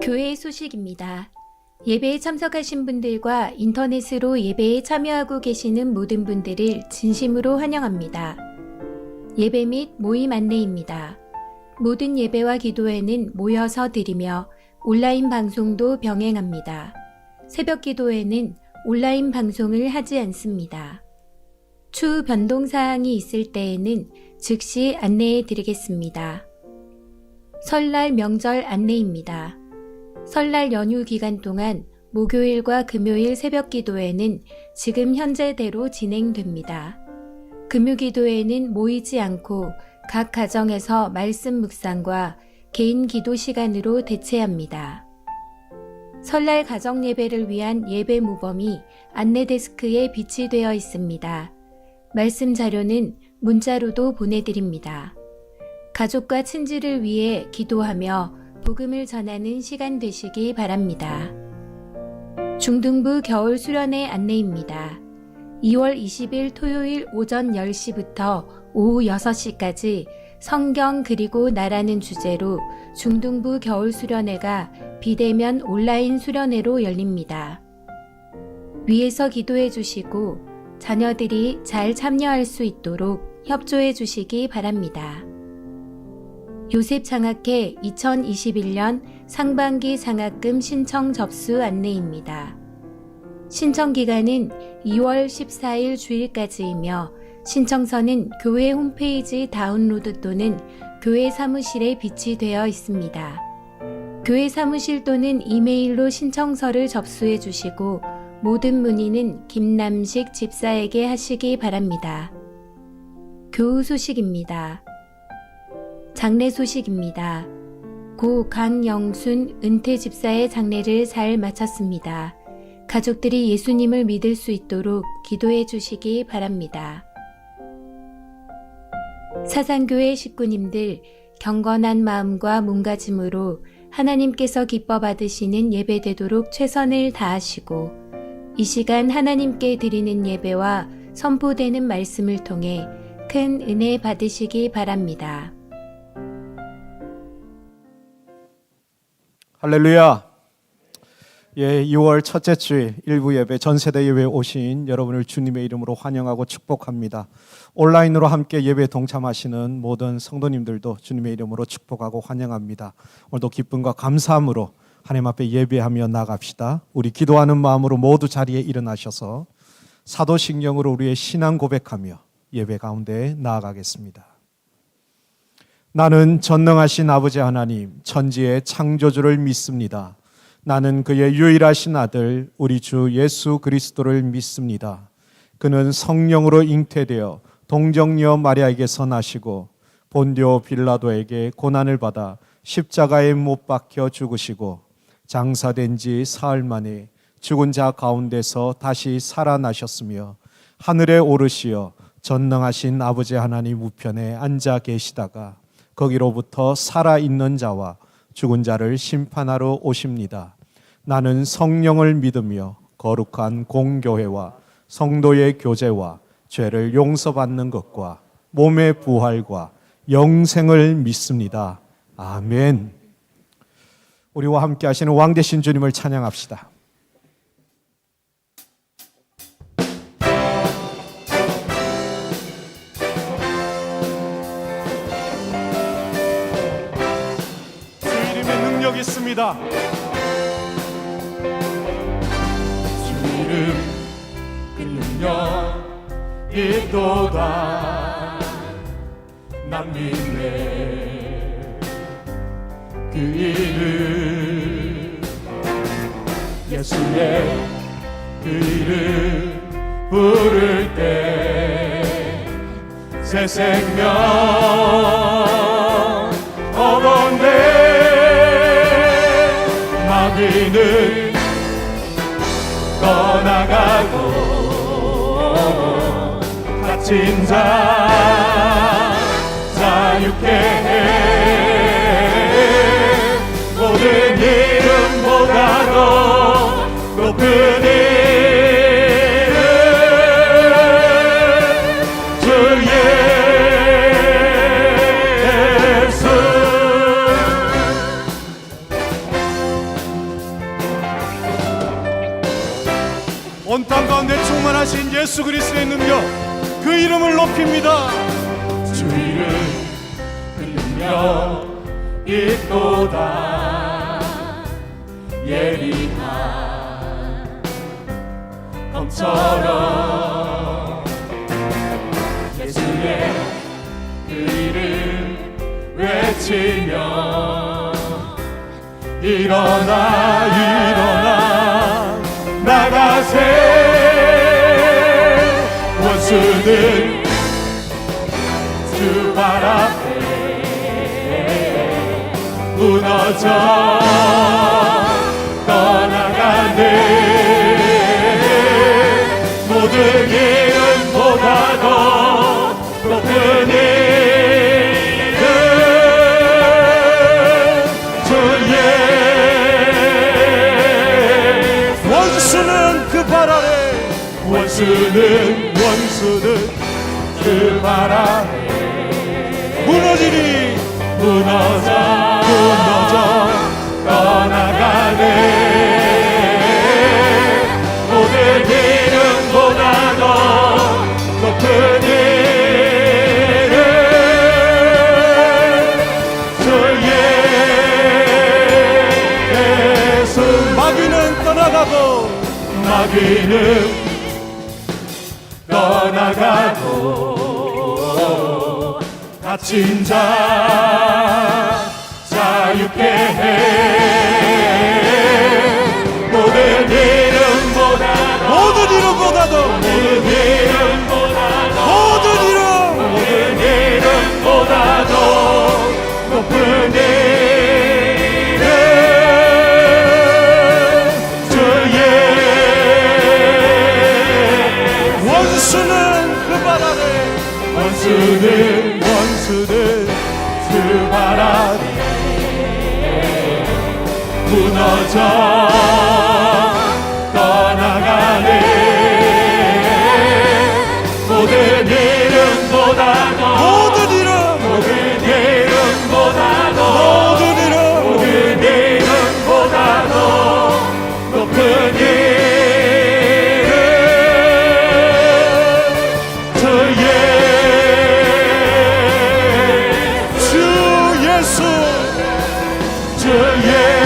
교회 소식입니다. 예배에 참석하신 분들과 인터넷으로 예배에 참여하고 계시는 모든 분들을 진심으로 환영합니다. 예배 및 모임 안내입니다. 모든 예배와 기도회는 모여서 드리며 온라인 방송도 병행합니다. 새벽 기도회는 온라인 방송을 하지 않습니다. 추후 변동사항이 있을 때에는 즉시 안내해 드리겠습니다. 설날 명절 안내입니다. 설날 연휴 기간 동안 목요일과 금요일 새벽 기도회는 지금 현재대로 진행됩니다. 금요 기도회는 모이지 않고 각 가정에서 말씀 묵상과 개인 기도 시간으로 대체합니다. 설날 가정 예배를 위한 예배 모범이 안내 데스크에 비치되어 있습니다. 말씀 자료는 문자로도 보내드립니다. 가족과 친지를 위해 기도하며 복음을 전하는 시간 되시기 바랍니다. 중등부 겨울 수련회 안내입니다. 2월 20일 토요일 오전 10시부터 오후 6시까지 성경 그리고 나라는 주제로 중등부 겨울 수련회가 비대면 온라인 수련회로 열립니다. 위에서 기도해 주시고 자녀들이 잘 참여할 수 있도록 협조해 주시기 바랍니다. 요셉 장학회 2021년 상반기 장학금 신청 접수 안내입니다. 신청 기간은 2월 14일 주일까지이며 신청서는 교회 홈페이지 다운로드 또는 교회 사무실에 비치되어 있습니다. 교회 사무실 또는 이메일로 신청서를 접수해 주시고 모든 문의는 김남식 집사에게 하시기 바랍니다. 교우 소식입니다. 장례 소식입니다. 고 강영순 은퇴 집사의 장례를 잘 마쳤습니다. 가족들이 예수님을 믿을 수 있도록 기도해 주시기 바랍니다. 사상교회 식구님들 경건한 마음과 몸가짐으로 하나님께서 기뻐 받으시는 예배되도록 최선을 다하시고 이 시간 하나님께 드리는 예배와 선포되는 말씀을 통해 큰 은혜 받으시기 바랍니다. 할렐루야. 2월 첫째 주일 일부 예배 전세대 예배에 오신 여러분을 주님의 이름으로 환영하고 축복합니다. 온라인으로 함께 예배에 동참하시는 모든 성도님들도 주님의 이름으로 축복하고 환영합니다. 오늘도 기쁨과 감사함으로 하나님 앞에 예배하며 나갑시다. 우리 기도하는 마음으로 모두 자리에 일어나셔서 사도신경으로 우리의 신앙 고백하며 예배 가운데 나아가겠습니다. 나는 전능하신 아버지 하나님 천지의 창조주를 믿습니다. 나는 그의 유일하신 아들 우리 주 예수 그리스도를 믿습니다. 그는 성령으로 잉태되어 동정녀 마리아에게서 나시고 본디오 빌라도에게 고난을 받아 십자가에 못 박혀 죽으시고 장사된 지 사흘 만에 죽은 자 가운데서 다시 살아나셨으며 하늘에 오르시어 전능하신 아버지 하나님 우편에 앉아 계시다가 거기로부터 살아있는 자와 죽은 자를 심판하러 오십니다. 나는 성령을 믿으며 거룩한 공교회와 성도의 교제와 죄를 용서받는 것과 몸의 부활과 영생을 믿습니다. 아멘. 우리와 함께 하시는 왕 되신 주님을 찬양합시다. 있습니다. 주 이름 그 능력 있도다. 난 믿네 그 이름 예수의 그 이름 부를 때 새 생명 얻었네. 마귀는 떠나가고 갇힌 자 자유케 해. 모든 이름보다도 높은 이름 주 예수. 예수 그리스도의 능력, 그 이름을 높입니다. 주 이름 그 능력 있도다. 예리한 검처럼 예수의 그 이름 외치며 일어나 일어나 나가세. 원수는 주 발 앞에 무너져 떠나가네. 모든 이름보다 더 높은 이름 주의. 원수는 그 발 아래, 원수는 그 발 아래 무너지리, 무너져 떠나가네. 모든 이름보다 더 높은 이름 주 예수. 마귀는 떠나가고 갇힌 자 자유케 해. 모든 이름보다도 높은 이름 주 예수. 원수는 그 발 아래, 원수는 그 발 아래 무너져 떠나가네. 모든 이름보다 더 높은 이름 주 예수. 주 예수.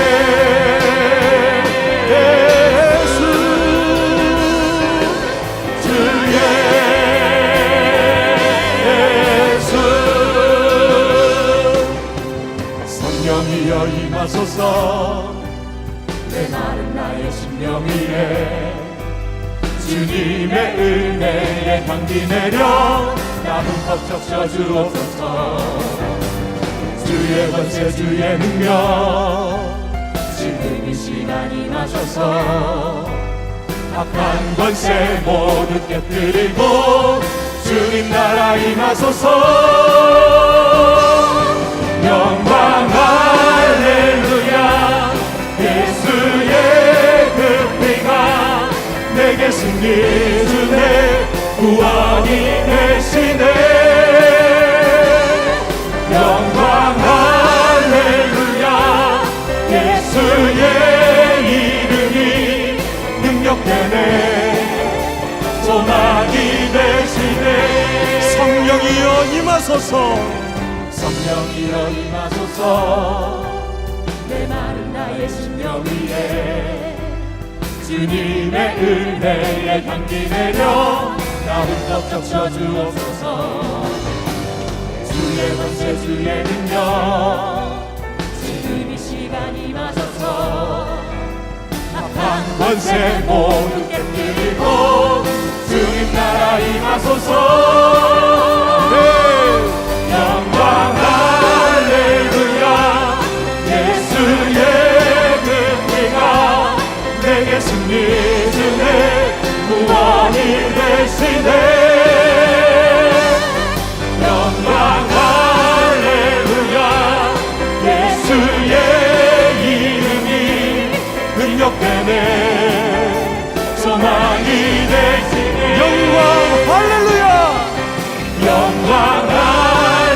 성령이여 임하소서. 내 마른 나의 심령 위에 주님의 은혜의 향기 내려 나 흠뻑 적셔 주옵소서. 주의 권세 주의 능력 지금 이 시간 임하셔서 악한 권세 모두 깨뜨리고 주님 나라 임하소서. 영광 할렐루야. 예수의 그 피가 내게 승리 주네. 구원이 되시네. 영광 할렐루야. 예수의 이름이 능력되네. 소망이 되시네. 성령이여 임하소서. 성령이여 임하소서. 내 마른 나의 심령 위에 주님의 은혜의 향기 내려 나 흠뻑 적셔 주옵소서. 주의 권세 주의 능력 지금 이 시간 임하소서. 악한 권세 모두 깨뜨리고 주님 나라 임하소서. 영광 할렐루야. 예수의 그 피가 내게 승리 주네. 구원이 되시네. 영광 할렐루야. 예수의 이름이 능력되네. 소망이 되시네. 영광 할렐루야. 영광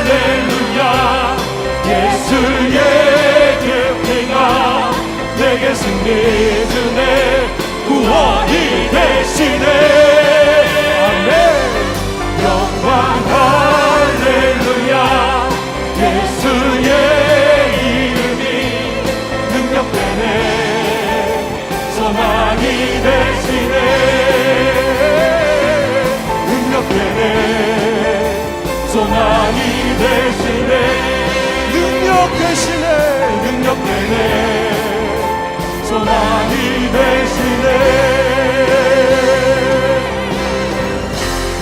할렐루야. 예수의 그 피가 내게 승리 주네. 구원이 되시네. 되시네 능력 되네 소망이 되시네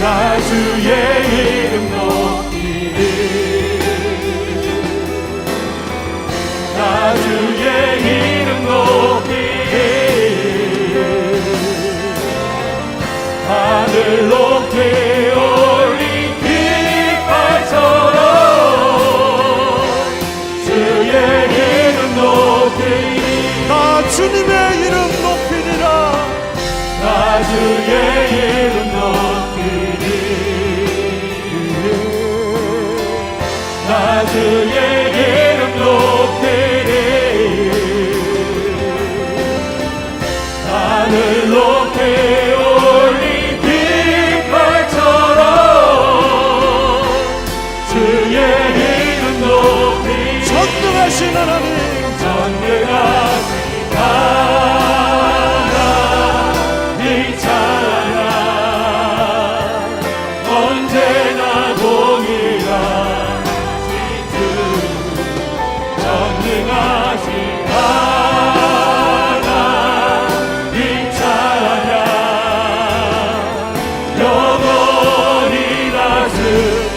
나 주의 이름 높이리 나 주의 이름 높이리 하늘 높이 올린 깃발처럼 주의 이름 높이리 나 주님의 이름 높이리라 나 주의 이름 높이리 나 주의 이름 높이리 하늘 높이 올린 깃발처럼 주의 이름 높이리 전능하신 하나님 전능하신 하나님 찬양 언제나 동일하신 주 전능하신 하나님 찬양 영원히 다스리네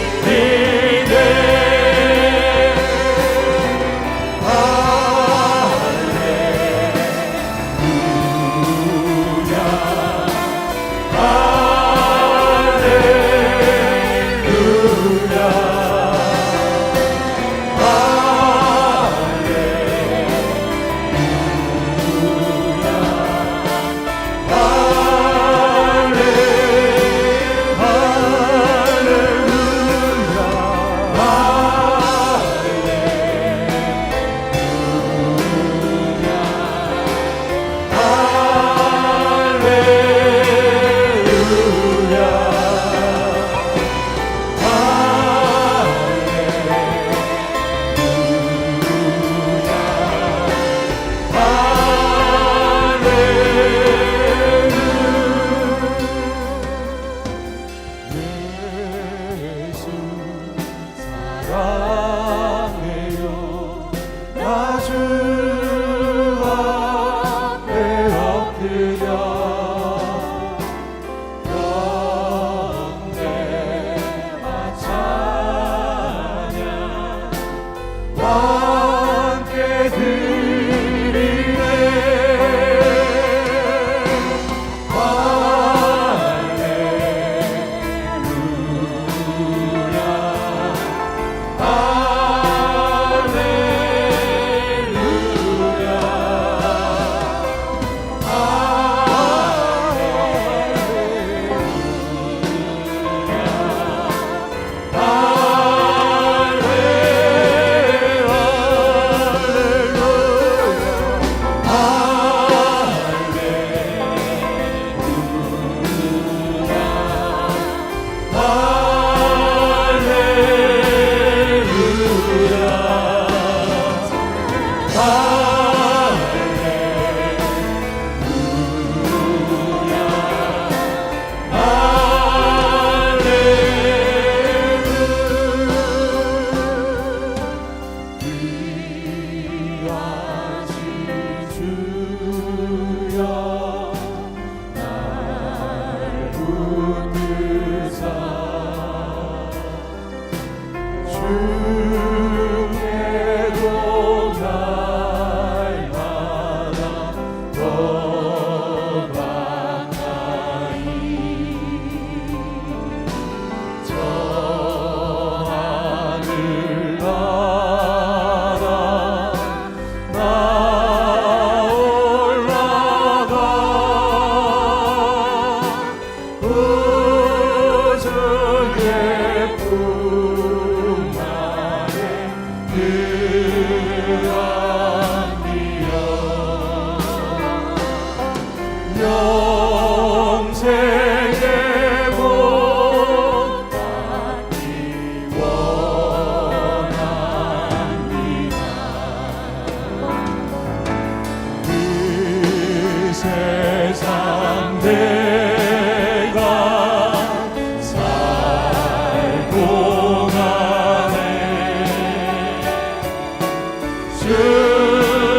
주께로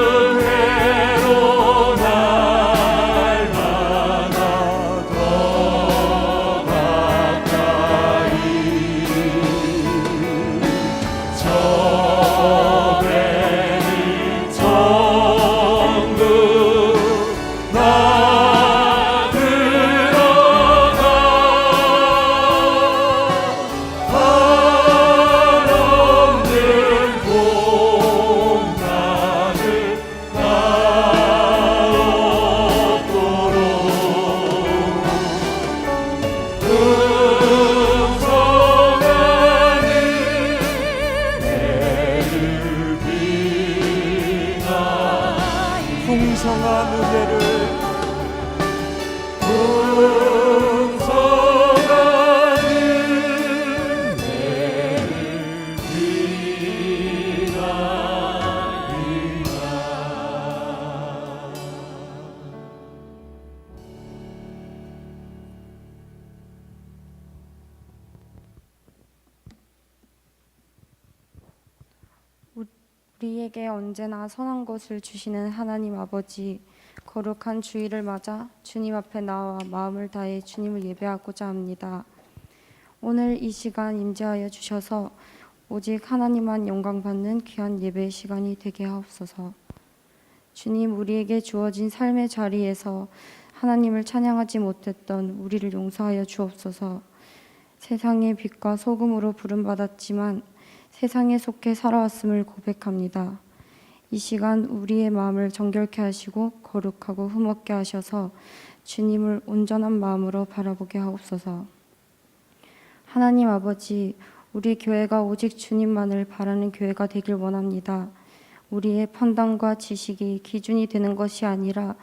날마다 더 가까이 저배는 천국 나 들어가 한없는 공간을 가없도록 풍성하는 은혜를 비나 풍성한 은혜를 풍성한 은혜를 비나이다. 우리에게 언제나 선한 것을 주시는 하나님 아버지, 거룩한 주일을 맞아 주님 앞에 나와 마음을 다해 주님을 예배하고자 합니다. 오늘 이 시간 임재하여 주셔서 오직 하나님만 영광 받는 귀한 예배의 시간이 되게 하옵소서. 주님, 우리에게 주어진 삶의 자리에서 하나님을 찬양하지 못했던 우리를 용서하여 주옵소서. 세상의 빛과 소금으로 부름받았지만 세상에 속해 살아왔음을 고백합니다. 이 시간 우리의 마음을 정결케 하시고 거룩하고 흠없게 하셔서 주님을 온전한 마음으로 바라보게 하옵소서. 하나님 아버지, 우리 교회가 오직 주님만을 바라는 교회가 되길 원합니다. 우리의 판단과 지식이 기준이 되는 것이 아니라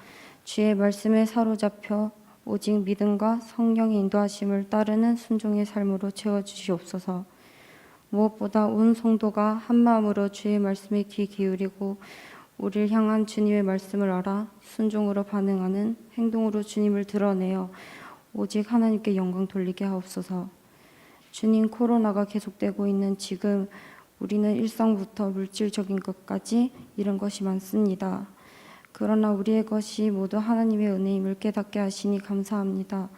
주의 말씀에 사로잡혀 오직 믿음과 성령의 인도하심을 따르는 순종의 삶으로 채워주시옵소서. 무엇보다 온 성도가 한마음으로 주의 말씀에 귀 기울이고 우리를 향한 주님의 말씀을 알아 순종으로 반응하는 행동으로 주님을 드러내어 오직 하나님께 영광 돌리게 하옵소서. 주님, 코로나가 계속되고 있는 지금 우리는 일상부터 물질적인 것까지 잃은 것이 많습니다. 그러나 우리의 것이 모두 하나님의 은혜임을 깨닫게 하시니 감사합니다.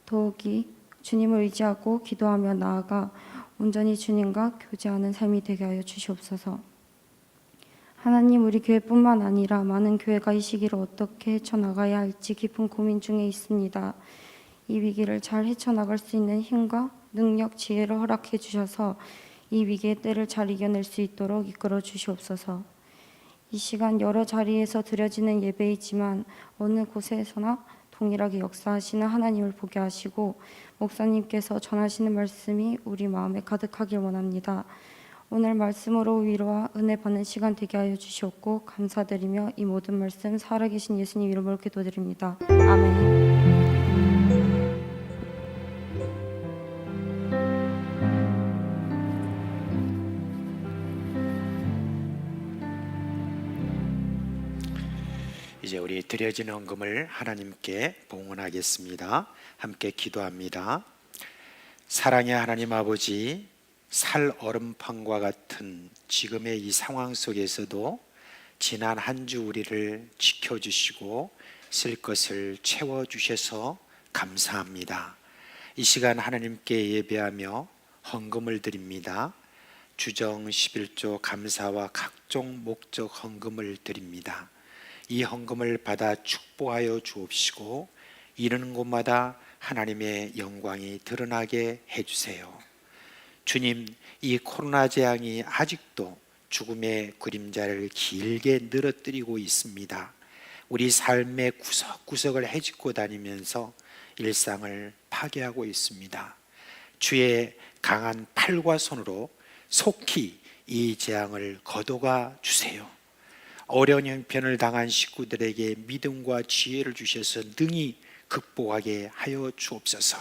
더욱이 주님을 의지하고 기도하며 나아가 온전히 주님과 교제하는 삶이 되게 하여 주시옵소서. 하나님, 우리 교회뿐만 아니라 많은 교회가 이 시기를 어떻게 헤쳐나가야 할지 깊은 고민 중에 있습니다. 이 위기를 잘 헤쳐나갈 수 있는 힘과 능력, 지혜를 허락해 주셔서 이 위기의 때를 잘 이겨낼 수 있도록 이끌어 주시옵소서. 이 시간 여러 자리에서 드려지는 예배이지만 어느 곳에서나 동일하게 역사하시는 하나님을 보게 하시고 목사님께서 전하시는 말씀이 우리 마음에 가득하길 원합니다. 오늘 말씀으로 위로와 은혜 받는 시간 되게 하여 주시옵고 감사드리며 이 모든 말씀 살아계신 예수님 이름으로 기도드립니다. 아멘. 이제 우리 드려진 헌금을 하나님께 봉헌하겠습니다. 함께 기도합니다. 사랑의 하나님 아버지, 살 얼음판과 같은 지금의 이 상황 속에서도 지난 한 주 우리를 지켜주시고 쓸 것을 채워주셔서 감사합니다. 이 시간 하나님께 예배하며 헌금을 드립니다. 주정 11조 감사와 각종 목적 헌금을 드립니다. 이 헌금을 받아 축복하여 주옵시고 이르는 곳마다 하나님의 영광이 드러나게 해주세요. 주님, 이 코로나 재앙이 아직도 죽음의 그림자를 길게 늘어뜨리고 있습니다. 우리 삶의 구석구석을 헤집고 다니면서 일상을 파괴하고 있습니다. 주의 강한 팔과 손으로 속히 이 재앙을 거둬가 주세요. 어려운 형편을 당한 식구들에게 믿음과 지혜를 주셔서 능히 극복하게 하여 주옵소서.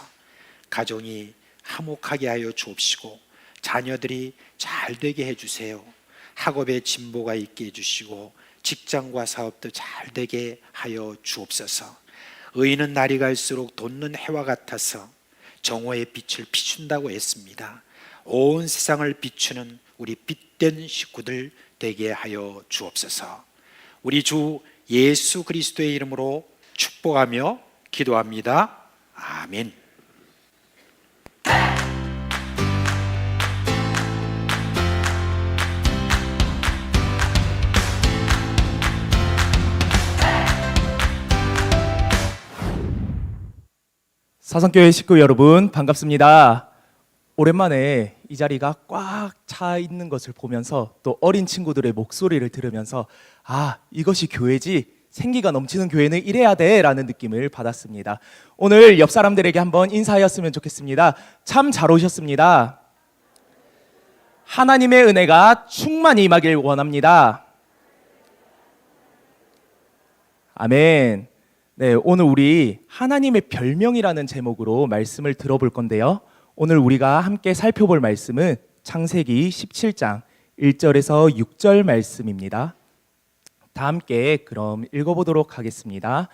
가정이 화목하게 하여 주옵시고 자녀들이 잘 되게 해주세요. 학업에 진보가 있게 해주시고 직장과 사업도 잘 되게 하여 주옵소서. 의인은 날이 갈수록 돋는 해와 같아서 정오의 빛을 비춘다고 했습니다. 온 세상을 비추는 우리 빛 복된 식구들 되게 하여 주옵소서. 우리 주 예수 그리스도의 이름으로 축복하며 기도합니다. 아멘. 사성교회 식구 여러분 반갑습니다. 오랜만에 이 자리가 꽉 차 있는 것을 보면서 또 어린 친구들의 목소리를 들으면서 이것이 교회지, 생기가 넘치는 교회는 이래야 돼 라는 느낌을 받았습니다. 오늘 옆 사람들에게 한번 인사하였으면 좋겠습니다. 참 잘 오셨습니다. 하나님의 은혜가 충만히 임하길 원합니다. 아멘. 네, 오늘 우리 하나님의 별명이라는 제목으로 말씀을 들어볼 건데요. 오늘 우리가 함께 살펴볼 말씀은 창세기 17장 1절에서 6절 말씀입니다. 다 함께 그럼 읽어보도록 하겠습니다.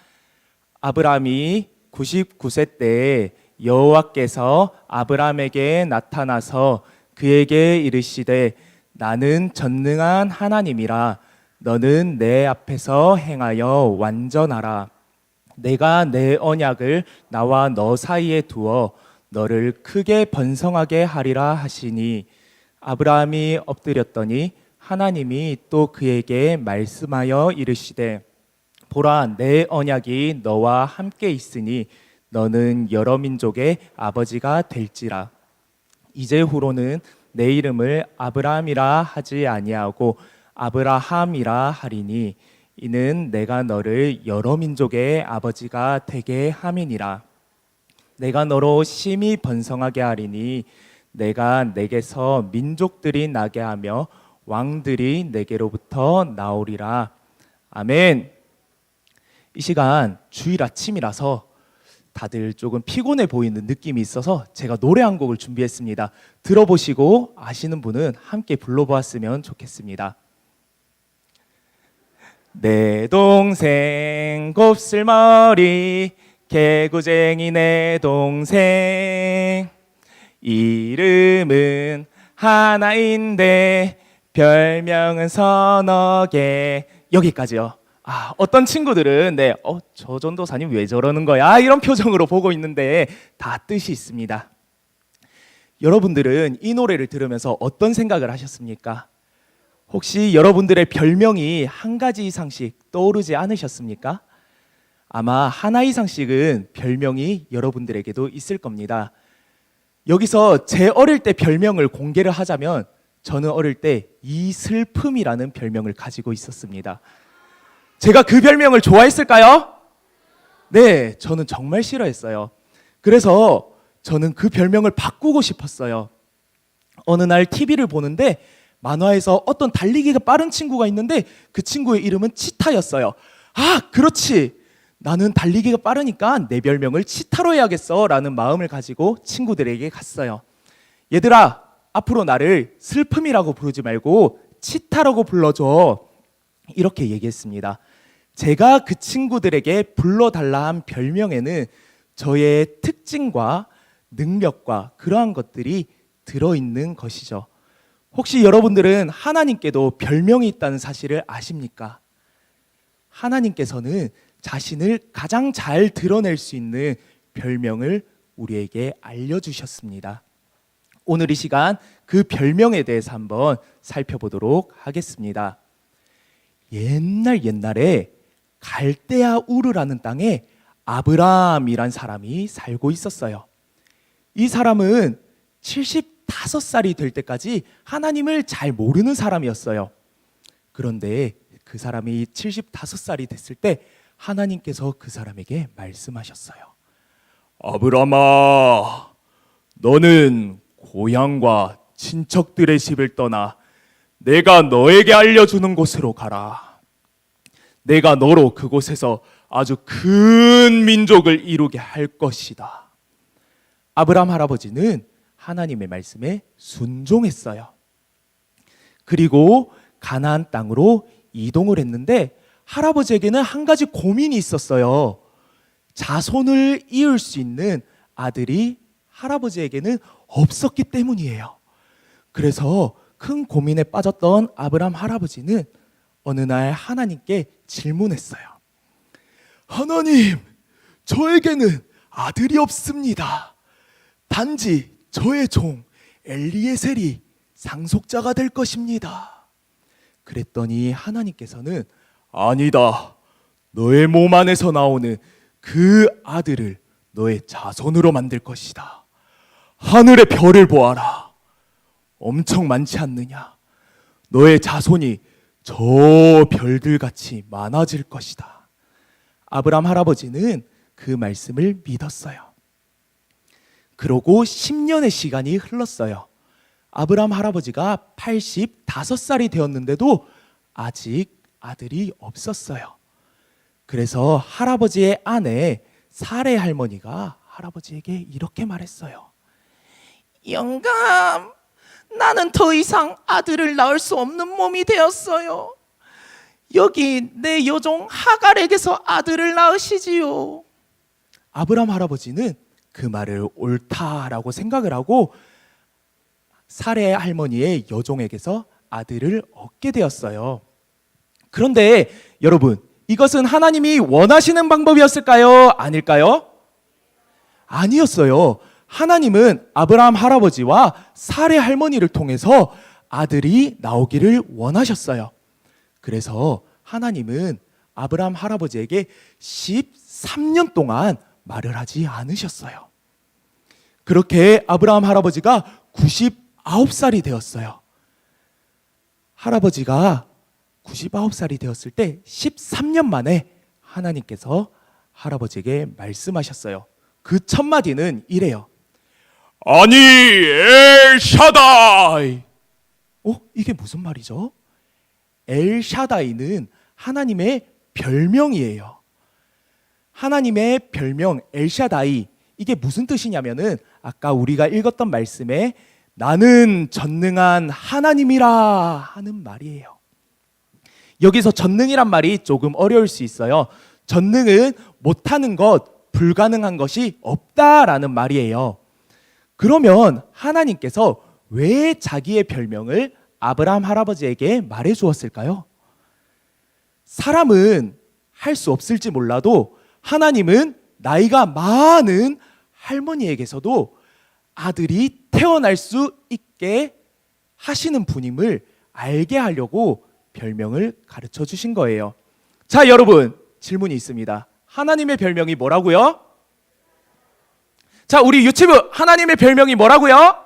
아브라함이 99세 때에 여호와께서 아브라함에게 나타나서 그에게 이르시되 나는 전능한 하나님이라 너는 내 앞에서 행하여 완전하라. 내가 내 언약을 나와 너 사이에 두어 너를 크게 번성하게 하리라 하시니 아브라함이 엎드렸더니 하나님이 또 그에게 말씀하여 이르시되 보라 내 언약이 너와 함께 있으니 너는 여러 민족의 아버지가 될지라. 이제후로는 내 이름을 아브라함이라 하지 아니하고 아브라함이라 하리니 이는 내가 너를 여러 민족의 아버지가 되게 함이니라. 내가 너로 심히 번성하게 하리니 내가 내게서 민족들이 나게 하며 왕들이 내게로부터 나오리라. 아멘. 이 시간 주일 아침이라서 다들 조금 피곤해 보이는 느낌이 있어서 제가 노래 한 곡을 준비했습니다. 들어보시고 아시는 분은 함께 불러보았으면 좋겠습니다. 내 동생 곱슬머리 개구쟁이 내 동생 이름은 하나인데 별명은 서너 개. 여기까지요. 어떤 친구들은 저 전도사님 왜 저러는 거야? 이런 표정으로 보고 있는데 다 뜻이 있습니다. 여러분들은 이 노래를 들으면서 어떤 생각을 하셨습니까? 혹시 여러분들의 별명이 한 가지 이상씩 떠오르지 않으셨습니까? 아마 하나 이상씩은 별명이 여러분들에게도 있을 겁니다. 여기서 제 어릴 때 별명을 공개를 하자면 저는 어릴 때 이슬픔이라는 별명을 가지고 있었습니다. 제가 그 별명을 좋아했을까요? 네, 저는 정말 싫어했어요. 그래서 저는 그 별명을 바꾸고 싶었어요. 어느 날 TV를 보는데 만화에서 어떤 달리기가 빠른 친구가 있는데 그 친구의 이름은 치타였어요. 그렇지. 나는 달리기가 빠르니까 내 별명을 치타로 해야겠어 라는 마음을 가지고 친구들에게 갔어요. 얘들아, 앞으로 나를 슬픔이라고 부르지 말고 치타라고 불러줘. 이렇게 얘기했습니다. 제가 그 친구들에게 불러달라 한 별명에는 저의 특징과 능력과 그러한 것들이 들어있는 것이죠. 혹시 여러분들은 하나님께도 별명이 있다는 사실을 아십니까? 하나님께서는 자신을 가장 잘 드러낼 수 있는 별명을 우리에게 알려주셨습니다. 오늘 이 시간 그 별명에 대해서 한번 살펴보도록 하겠습니다. 옛날에 갈대아 우르라는 땅에 아브라함이란 사람이 살고 있었어요. 이 사람은 75살이 될 때까지 하나님을 잘 모르는 사람이었어요. 그런데 그 사람이 75살이 됐을 때 하나님께서 그 사람에게 말씀하셨어요. 아브라함아, 너는 고향과 친척들의 집을 떠나 내가 너에게 알려주는 곳으로 가라. 내가 너로 그곳에서 아주 큰 민족을 이루게 할 것이다. 아브라함 할아버지는 하나님의 말씀에 순종했어요. 그리고 가나안 땅으로 이동을 했는데 할아버지에게는 한 가지 고민이 있었어요. 자손을 이을 수 있는 아들이 할아버지에게는 없었기 때문이에요. 그래서 큰 고민에 빠졌던 아브라함 할아버지는 어느 날 하나님께 질문했어요. 하나님, 저에게는 아들이 없습니다. 단지 저의 종 엘리에셀이 상속자가 될 것입니다. 그랬더니 하나님께서는 아니다. 너의 몸 안에서 나오는 그 아들을 너의 자손으로 만들 것이다. 하늘의 별을 보아라. 엄청 많지 않느냐? 너의 자손이 저 별들같이 많아질 것이다. 아브라함 할아버지는 그 말씀을 믿었어요. 그러고 10년의 시간이 흘렀어요. 아브라함 할아버지가 85살이 되었는데도 아직 아들이 없었어요. 그래서 할아버지의 아내 사레 할머니가 할아버지에게 이렇게 말했어요. 영감, 나는 더 이상 아들을 낳을 수 없는 몸이 되었어요. 여기 내 여종 하갈에게서 아들을 낳으시지요. 아브라함 할아버지는 그 말을 옳다라고 생각을 하고 사레 할머니의 여종에게서 아들을 얻게 되었어요. 그런데 여러분, 이것은 하나님이 원하시는 방법이었을까요? 아닐까요? 아니었어요. 하나님은 아브라함 할아버지와 사레 할머니를 통해서 아들이 나오기를 원하셨어요. 그래서 하나님은 아브라함 할아버지에게 13년 동안 말을 하지 않으셨어요. 그렇게 아브라함 할아버지가 99살이 되었어요. 할아버지가 99살이 되었을 때 13년 만에 하나님께서 할아버지에게 말씀하셨어요. 그 첫 마디는 이래요. 아니 엘샤다이. 이게 무슨 말이죠? 엘샤다이는 하나님의 별명이에요. 하나님의 별명 엘샤다이, 이게 무슨 뜻이냐면은 아까 우리가 읽었던 말씀에 나는 전능한 하나님이라 하는 말이에요. 여기서 전능이란 말이 조금 어려울 수 있어요. 전능은 못하는 것, 불가능한 것이 없다라는 말이에요. 그러면 하나님께서 왜 자기의 별명을 아브라함 할아버지에게 말해 주었을까요? 사람은 할 수 없을지 몰라도 하나님은 나이가 많은 할머니에게서도 아들이 태어날 수 있게 하시는 분임을 알게 하려고 별명을 가르쳐 주신 거예요. 자, 여러분, 질문이 있습니다. 하나님의 별명이 뭐라고요? 자, 우리 유치부, 하나님의 별명이 뭐라고요?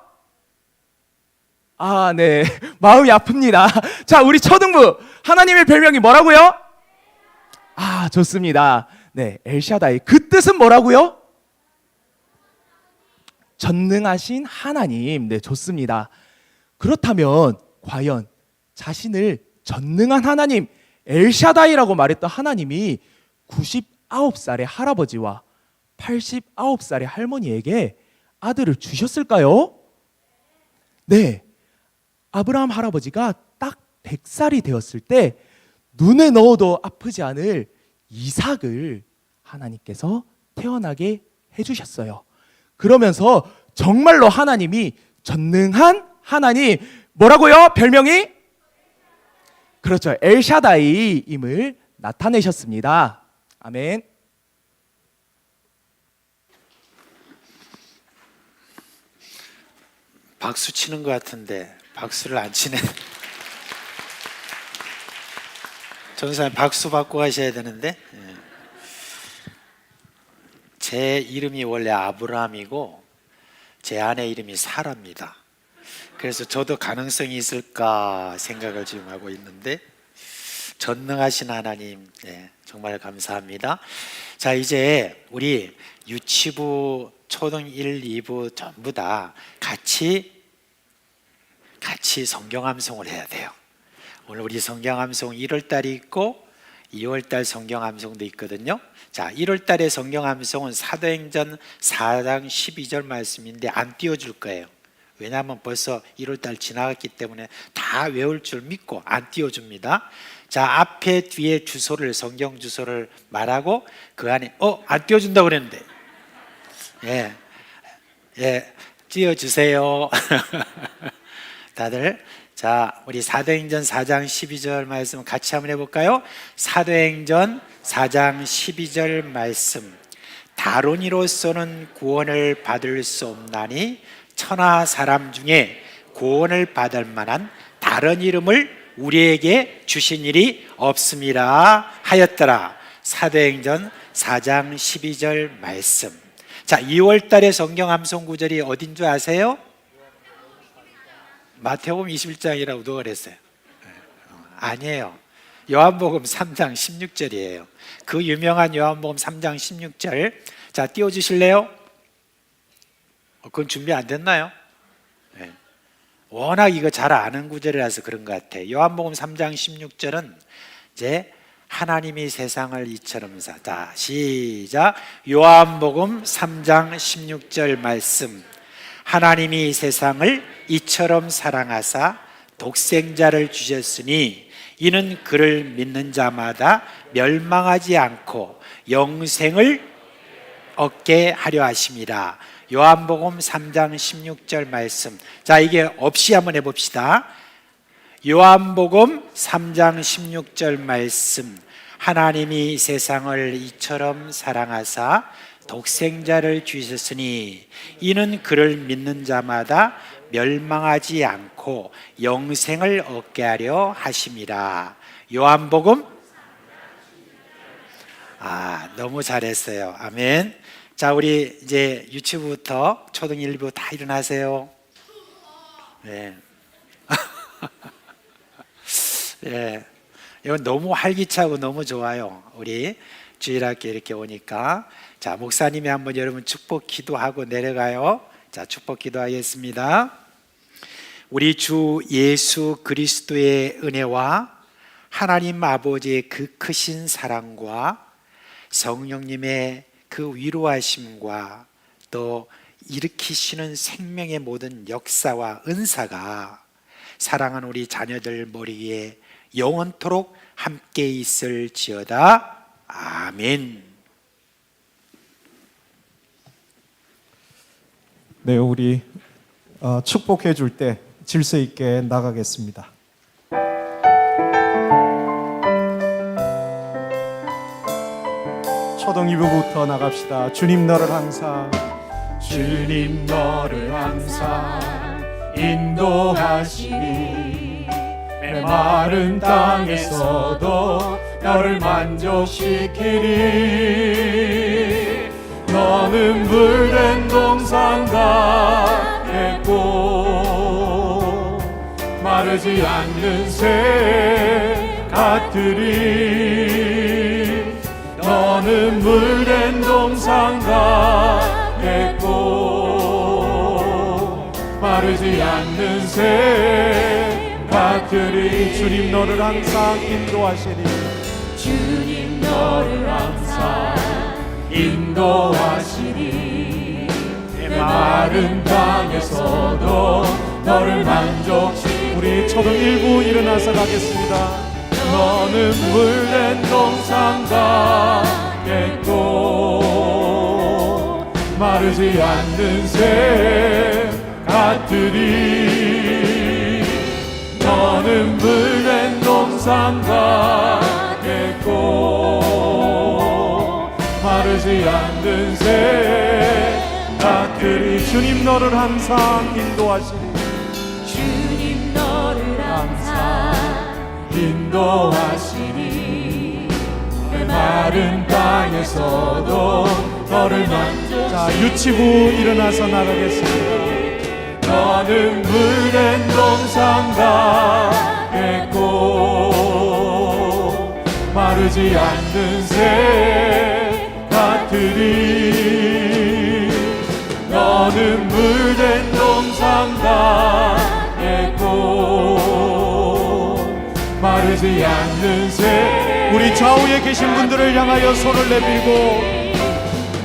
아, 네. 마음이 아픕니다. 자, 우리 초등부, 하나님의 별명이 뭐라고요? 아, 좋습니다. 네, 엘샤다이. 그 뜻은 뭐라고요? 전능하신 하나님. 네, 좋습니다. 그렇다면 과연 자신을 전능한 하나님, 엘샤다이라고 말했던 하나님이 99살의 할아버지와 89살의 할머니에게 아들을 주셨을까요? 네. 아브라함 할아버지가 딱 100살이 되었을 때 눈에 넣어도 아프지 않을 이삭을 하나님께서 태어나게 해주셨어요. 그러면서 정말로 하나님이 전능한 하나님, 뭐라고요? 별명이? 그렇죠. 엘샤다이임을 나타내셨습니다. 아멘. 박수 치는 것 같은데 박수를 안 치네. 전사님 박수 받고 가셔야 되는데. 제 이름이 원래 아브라함이고 제 아내 이름이 사라입니다. 그래서 저도 가능성이 있을까 생각을 지금 하고 있는데, 전능하신 하나님, 네, 정말 감사합니다. 자, 이제 우리 유치부, 초등 1, 2부 전부 다 같이 성경 암송을 해야 돼요. 오늘 우리 성경 암송 1월달이 있고 2월달 성경 암송도 있거든요. 자, 1월달의 성경 암송은 사도행전 4장 12절 말씀인데 안 띄워줄 거예요. 왜냐하면 벌써 1월달 지나갔기 때문에 다 외울 줄 믿고 안 띄워줍니다. 자, 앞에 뒤에 주소를, 성경 주소를 말하고 그 안에 안 띄워준다고 그랬는데 예, 띄워주세요. 다들. 자, 우리 사도행전 4장 12절 말씀 같이 한번 해볼까요? 사도행전 4장 12절 말씀. 다른 이로서는 구원을 받을 수 없나니 천하 사람 중에 구원을 받을 만한 다른 이름을 우리에게 주신 일이 없음이라 하였더라. 사도행전 4장 12절 말씀. 자, 2월 달에 성경 암송 구절이 어딘 줄 아세요? 마태복음 21장이라고 누가 그랬어요? 아니에요. 요한복음 3장 16절이에요. 그 유명한 요한복음 3장 16절. 자, 띄워주실래요? 그건 준비 안 됐나요? 네. 워낙 이거 잘 아는 구절이라서 그런 것 같아요. 요한복음 3장 16절은 이제 하나님이 세상을 이처럼 자, 시작. 요한복음 3장 16절 말씀. 하나님이 세상을 이처럼 사랑하사 독생자를 주셨으니 이는 그를 믿는 자마다 멸망하지 않고 영생을 얻게 하려 하심이라. 요한복음 3장 16절 말씀. 자, 이게 없이 한번 해봅시다. 요한복음 3장 16절 말씀. 하나님이 세상을 이처럼 사랑하사 독생자를 주셨으니 이는 그를 믿는 자마다 멸망하지 않고 영생을 얻게 하려 하심이라. 요한복음. 너무 잘했어요. 아멘. 자, 우리 이제 유치부부터 초등 1부 다 일어나세요. 네. 네. 이건 너무 활기차고 너무 좋아요. 우리 주일학교 이렇게 오니까. 자, 목사님이 한번 여러분 축복 기도하고 내려가요. 자, 축복 기도하겠습니다. 우리 주 예수 그리스도의 은혜와 하나님 아버지의 그 크신 사랑과 성령님의 그 위로하심과 또 일으키시는 생명의 모든 역사와 은사가 사랑하는 우리 자녀들 머리 위에 영원토록 함께 있을지어다. 아멘. 네, 우리 축복해 줄 때 질서 있게 나가겠습니다. 초등 2부부터 나갑시다. 주님 너를 항상, 주님 너를 항상 인도하시니 메마른 땅에서도 너를 만족시키리. 너는 물된 동산같겠고 마르지 않는 새 같으리. 너는 물된 동산같겠고 마르지 않는 새 같으리. 주님 너를 항상 인도하시니, 주님 너를 항상 인도하시니 마른 땅에서도 너를 만족시키리. 우리 초등 1부 일어나서 가겠습니다. 너는 물된 동산 같겠고 마르지 않는 새 같으리. 너는 물된 동산 같겠고 마르지 않는 새 같으리. 주님 너를 항상 인도하시니, 주님 너를 항상 인도하시니 마른 땅에서도 너를 만족. 자, 유치부 일어나서 나가겠습니다. 너는 물된 동산 같겠고 마르지 않는 새 같으리. 너는 물된 동산 같겠고 마르지 않는 새. 우리 좌우에 계신 분들을 향하여 손을 내밀고,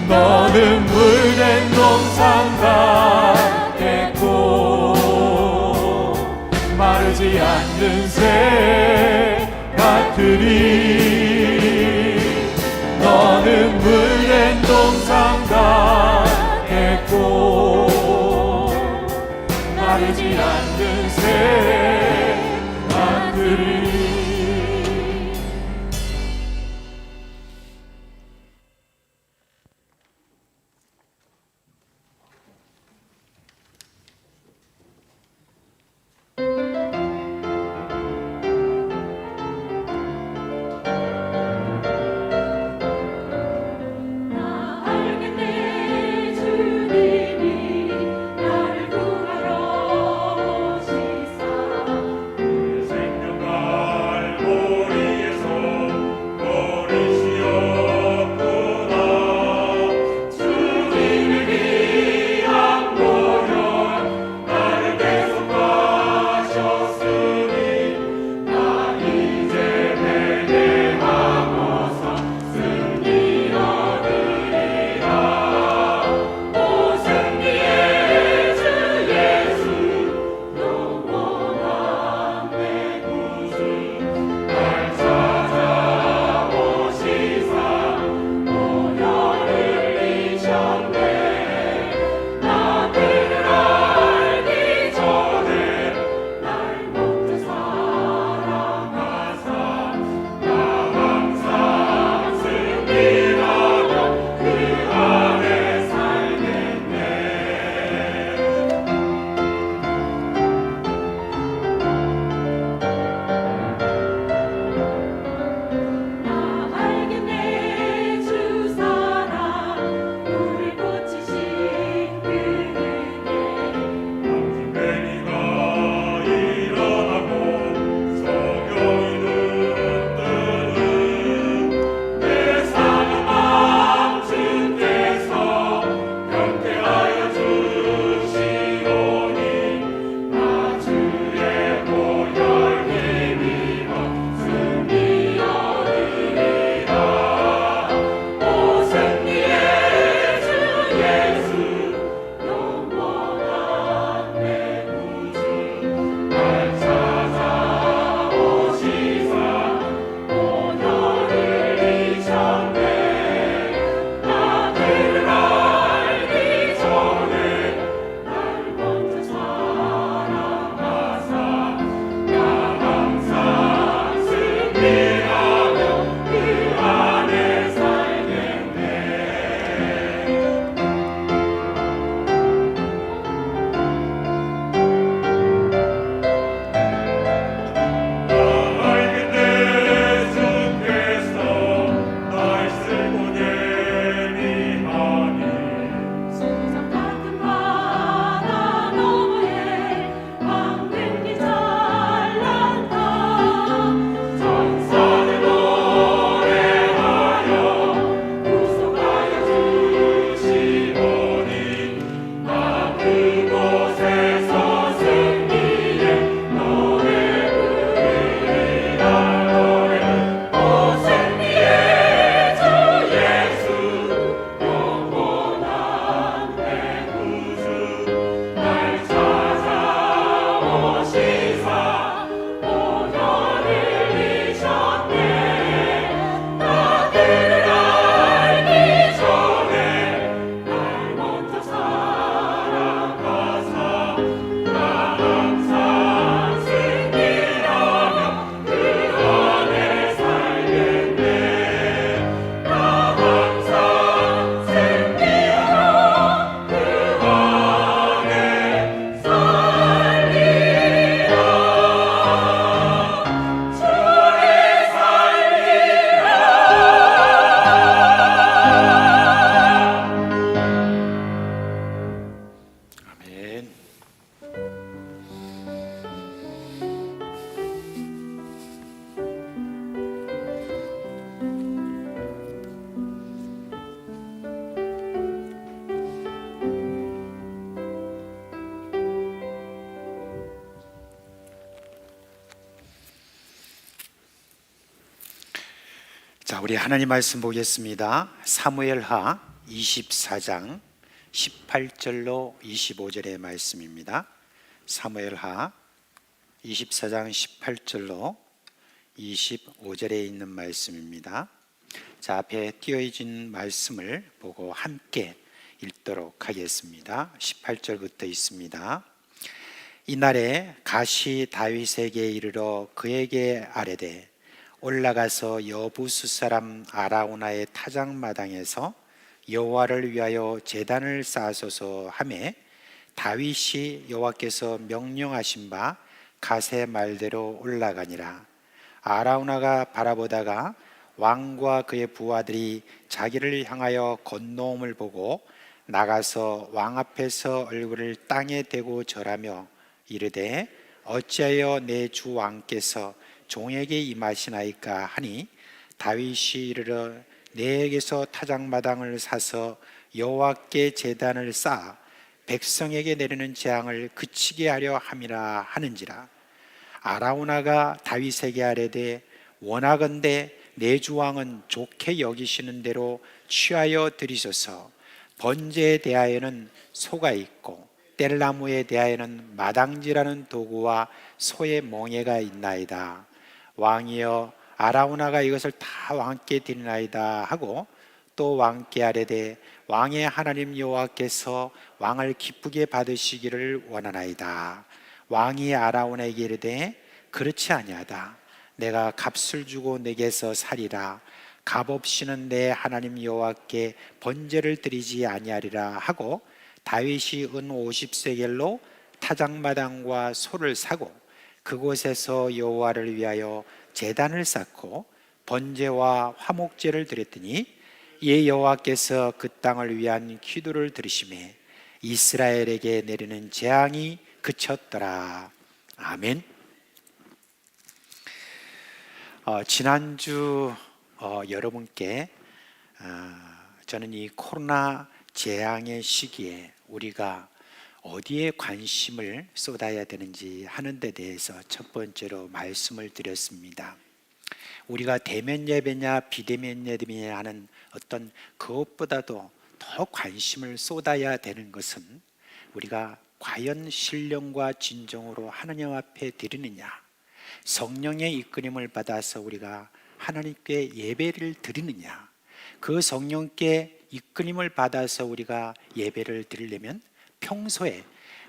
너는 물된 동산 같겠고 마르지 않는 새 같으리. 너는 물된 동산 같겠고 마르지 않는 새 자, 우리 하나님 말씀 보겠습니다. 사무엘하 24장 18절로 25절의 말씀입니다. 사무엘하 24장 18절로 25절에 있는 말씀입니다. 자, 앞에 띄어진 말씀을 보고 함께 읽도록 하겠습니다. 18절부터 있습니다. 이날에 갓이 다윗에게 이르러 그에게 아뢰되 올라가서 여부수 사람 아라우나의 타작마당에서 여호와를 위하여 제단을 쌓으소서 하매 다윗이 여호와께서 명령하신 바 갓의 말대로 올라가니라. 아라우나가 바라보다가 왕과 그의 부하들이 자기를 향하여 건너옴을 보고 나가서 왕 앞에서 얼굴을 땅에 대고 절하며 이르되 어찌하여 내 주 왕께서 종에게 임하시나이까 하니 다윗이 이르러 내게서 타작마당을 사서 여호와께 제단을 쌓아 백성에게 내리는 재앙을 그치게 하려 함이라 하는지라. 아라우나가 다윗에게 아뢰되 원하건대 내 주 왕은 좋게 여기시는 대로 취하여 드리소서. 번제에 대하여는 소가 있고 뗄나무에 대하여는 마당지라는 도구와 소의 멍에가 있나이다. 왕이여 아라우나가 이것을 다 왕께 드리나이다 하고 또 왕께 아뢰되 왕의 하나님 여호와께서 왕을 기쁘게 받으시기를 원하나이다. 왕이 아라우나에게 이르되 그렇지 아니하다. 내가 값을 주고 내게서 살이라. 값 없이는 내 하나님 여호와께 번제를 드리지 아니하리라 하고 다윗이 은 50세겔로 타작마당과 소를 사고 그곳에서 여호와를 위하여 제단을 쌓고 번제와 화목제를 드렸더니 이에 여호와께서 그 땅을 위한 기도를 들으시매 이스라엘에게 내리는 재앙이 그쳤더라. 아멘. 지난주 여러분께 저는 이 코로나 재앙의 시기에 우리가 어디에 관심을 쏟아야 되는지 하는 데 대해서 첫 번째로 말씀을 드렸습니다. 우리가 대면 예배냐 비대면 예배냐 하는 어떤 그것보다도 더 관심을 쏟아야 되는 것은 우리가 과연 신령과 진정으로 하나님 앞에 드리느냐, 성령의 이끌림을 받아서 우리가 하나님께 예배를 드리느냐, 그 성령께 이끌림을 받아서 우리가 예배를 드리려면 평소에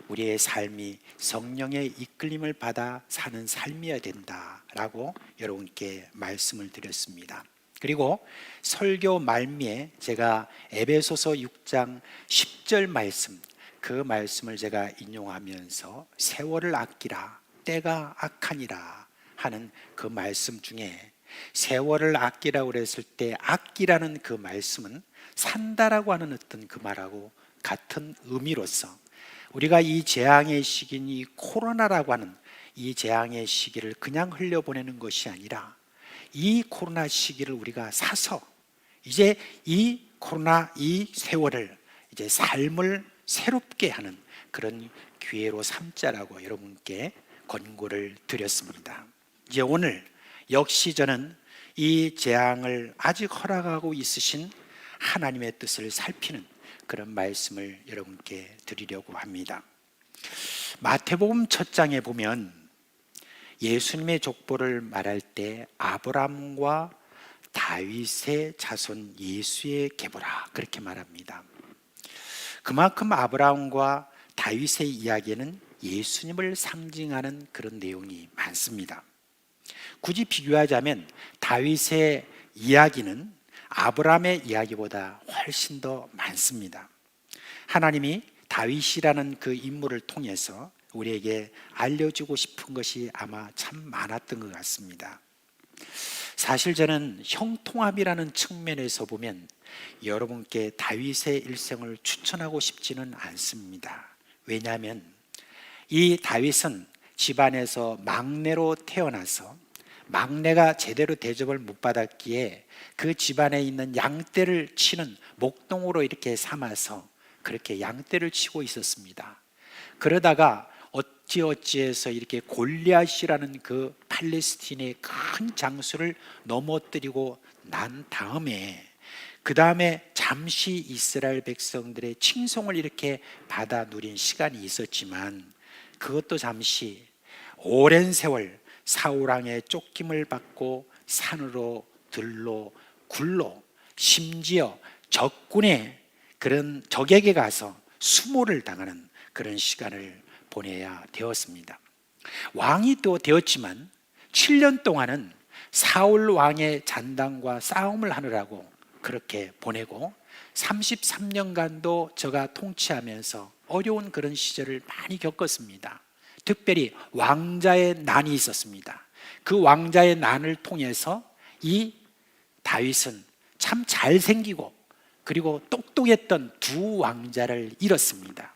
우리의 삶이 성령의 이끌림을 받아 사는 삶이어야 된다라고 여러분께 말씀을 드렸습니다. 그리고 설교 말미에 제가 에베소서 6장 10절 말씀, 그 말씀을 제가 인용하면서 세월을 아끼라 때가 악하니라 하는 그 말씀 중에 세월을 아끼라고 그랬을 때 아끼라는 그 말씀은 산다라고 하는 어떤 그 말하고 같은 의미로서 우리가 이 재앙의 시기인 이 코로나라고 하는 이 재앙의 시기를 그냥 흘려보내는 것이 아니라 이 코로나 시기를 우리가 사서 이제 이 코로나 이 세월을 이제 삶을 새롭게 하는 그런 기회로 삼자라고 여러분께 권고를 드렸습니다. 이제 오늘 역시 저는 이 재앙을 아직 허락하고 있으신 하나님의 뜻을 살피는 그런 말씀을 여러분께 드리려고 합니다. 마태복음 첫 장에 보면 예수님의 족보를 말할 때 아브라함과 다윗의 자손 예수의 계보라 그렇게 말합니다. 그만큼 아브라함과 다윗의 이야기는 예수님을 상징하는 그런 내용이 많습니다. 굳이 비교하자면 다윗의 이야기는 아브라함의 이야기보다 훨씬 더 많습니다. 하나님이 다윗이라는 그 인물을 통해서 우리에게 알려주고 싶은 것이 아마 참 많았던 것 같습니다. 사실 저는 형통합이라는 측면에서 보면 여러분께 다윗의 일생을 추천하고 싶지는 않습니다. 왜냐하면 이 다윗은 집안에서 막내로 태어나서 막내가 제대로 대접을 못 받았기에 그 집안에 있는 양떼를 치는 목동으로 이렇게 삼아서 그렇게 양떼를 치고 있었습니다. 그러다가 어찌어찌해서 이렇게 골리앗이라는 그 팔레스틴의 큰 장수를 넘어뜨리고 난 다음에 그 다음에 잠시 이스라엘 백성들의 칭송을 이렇게 받아 누린 시간이 있었지만 그것도 잠시 오랜 세월 사울 왕의 쫓김을 받고 산으로 들로 굴로 심지어 적군의 그런 적에게 가서 수모를 당하는 그런 시간을 보내야 되었습니다. 왕이 또 되었지만 7년 동안은 사울 왕의 잔당과 싸움을 하느라고 그렇게 보내고 33년간도 저가 통치하면서 어려운 그런 시절을 많이 겪었습니다. 특별히 왕자의 난이 있었습니다. 그 왕자의 난을 통해서 이 다윗은 참 잘생기고 그리고 똑똑했던 두 왕자를 잃었습니다.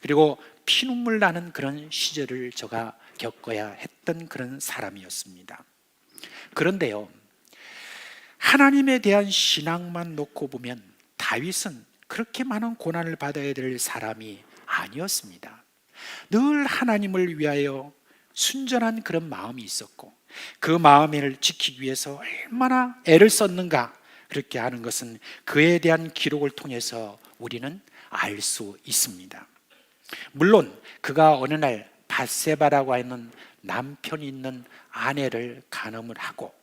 그리고 피눈물 나는 그런 시절을 저가 겪어야 했던 그런 사람이었습니다. 그런데요, 하나님에 대한 신앙만 놓고 보면 다윗은 그렇게 많은 고난을 받아야 될 사람이 아니었습니다. 늘 하나님을 위하여 순전한 그런 마음이 있었고 그 마음을 지키기 위해서 얼마나 애를 썼는가, 그렇게 하는 것은 그에 대한 기록을 통해서 우리는 알 수 있습니다. 물론 그가 어느 날 밧세바라고 하는 남편이 있는 아내를 간음을 하고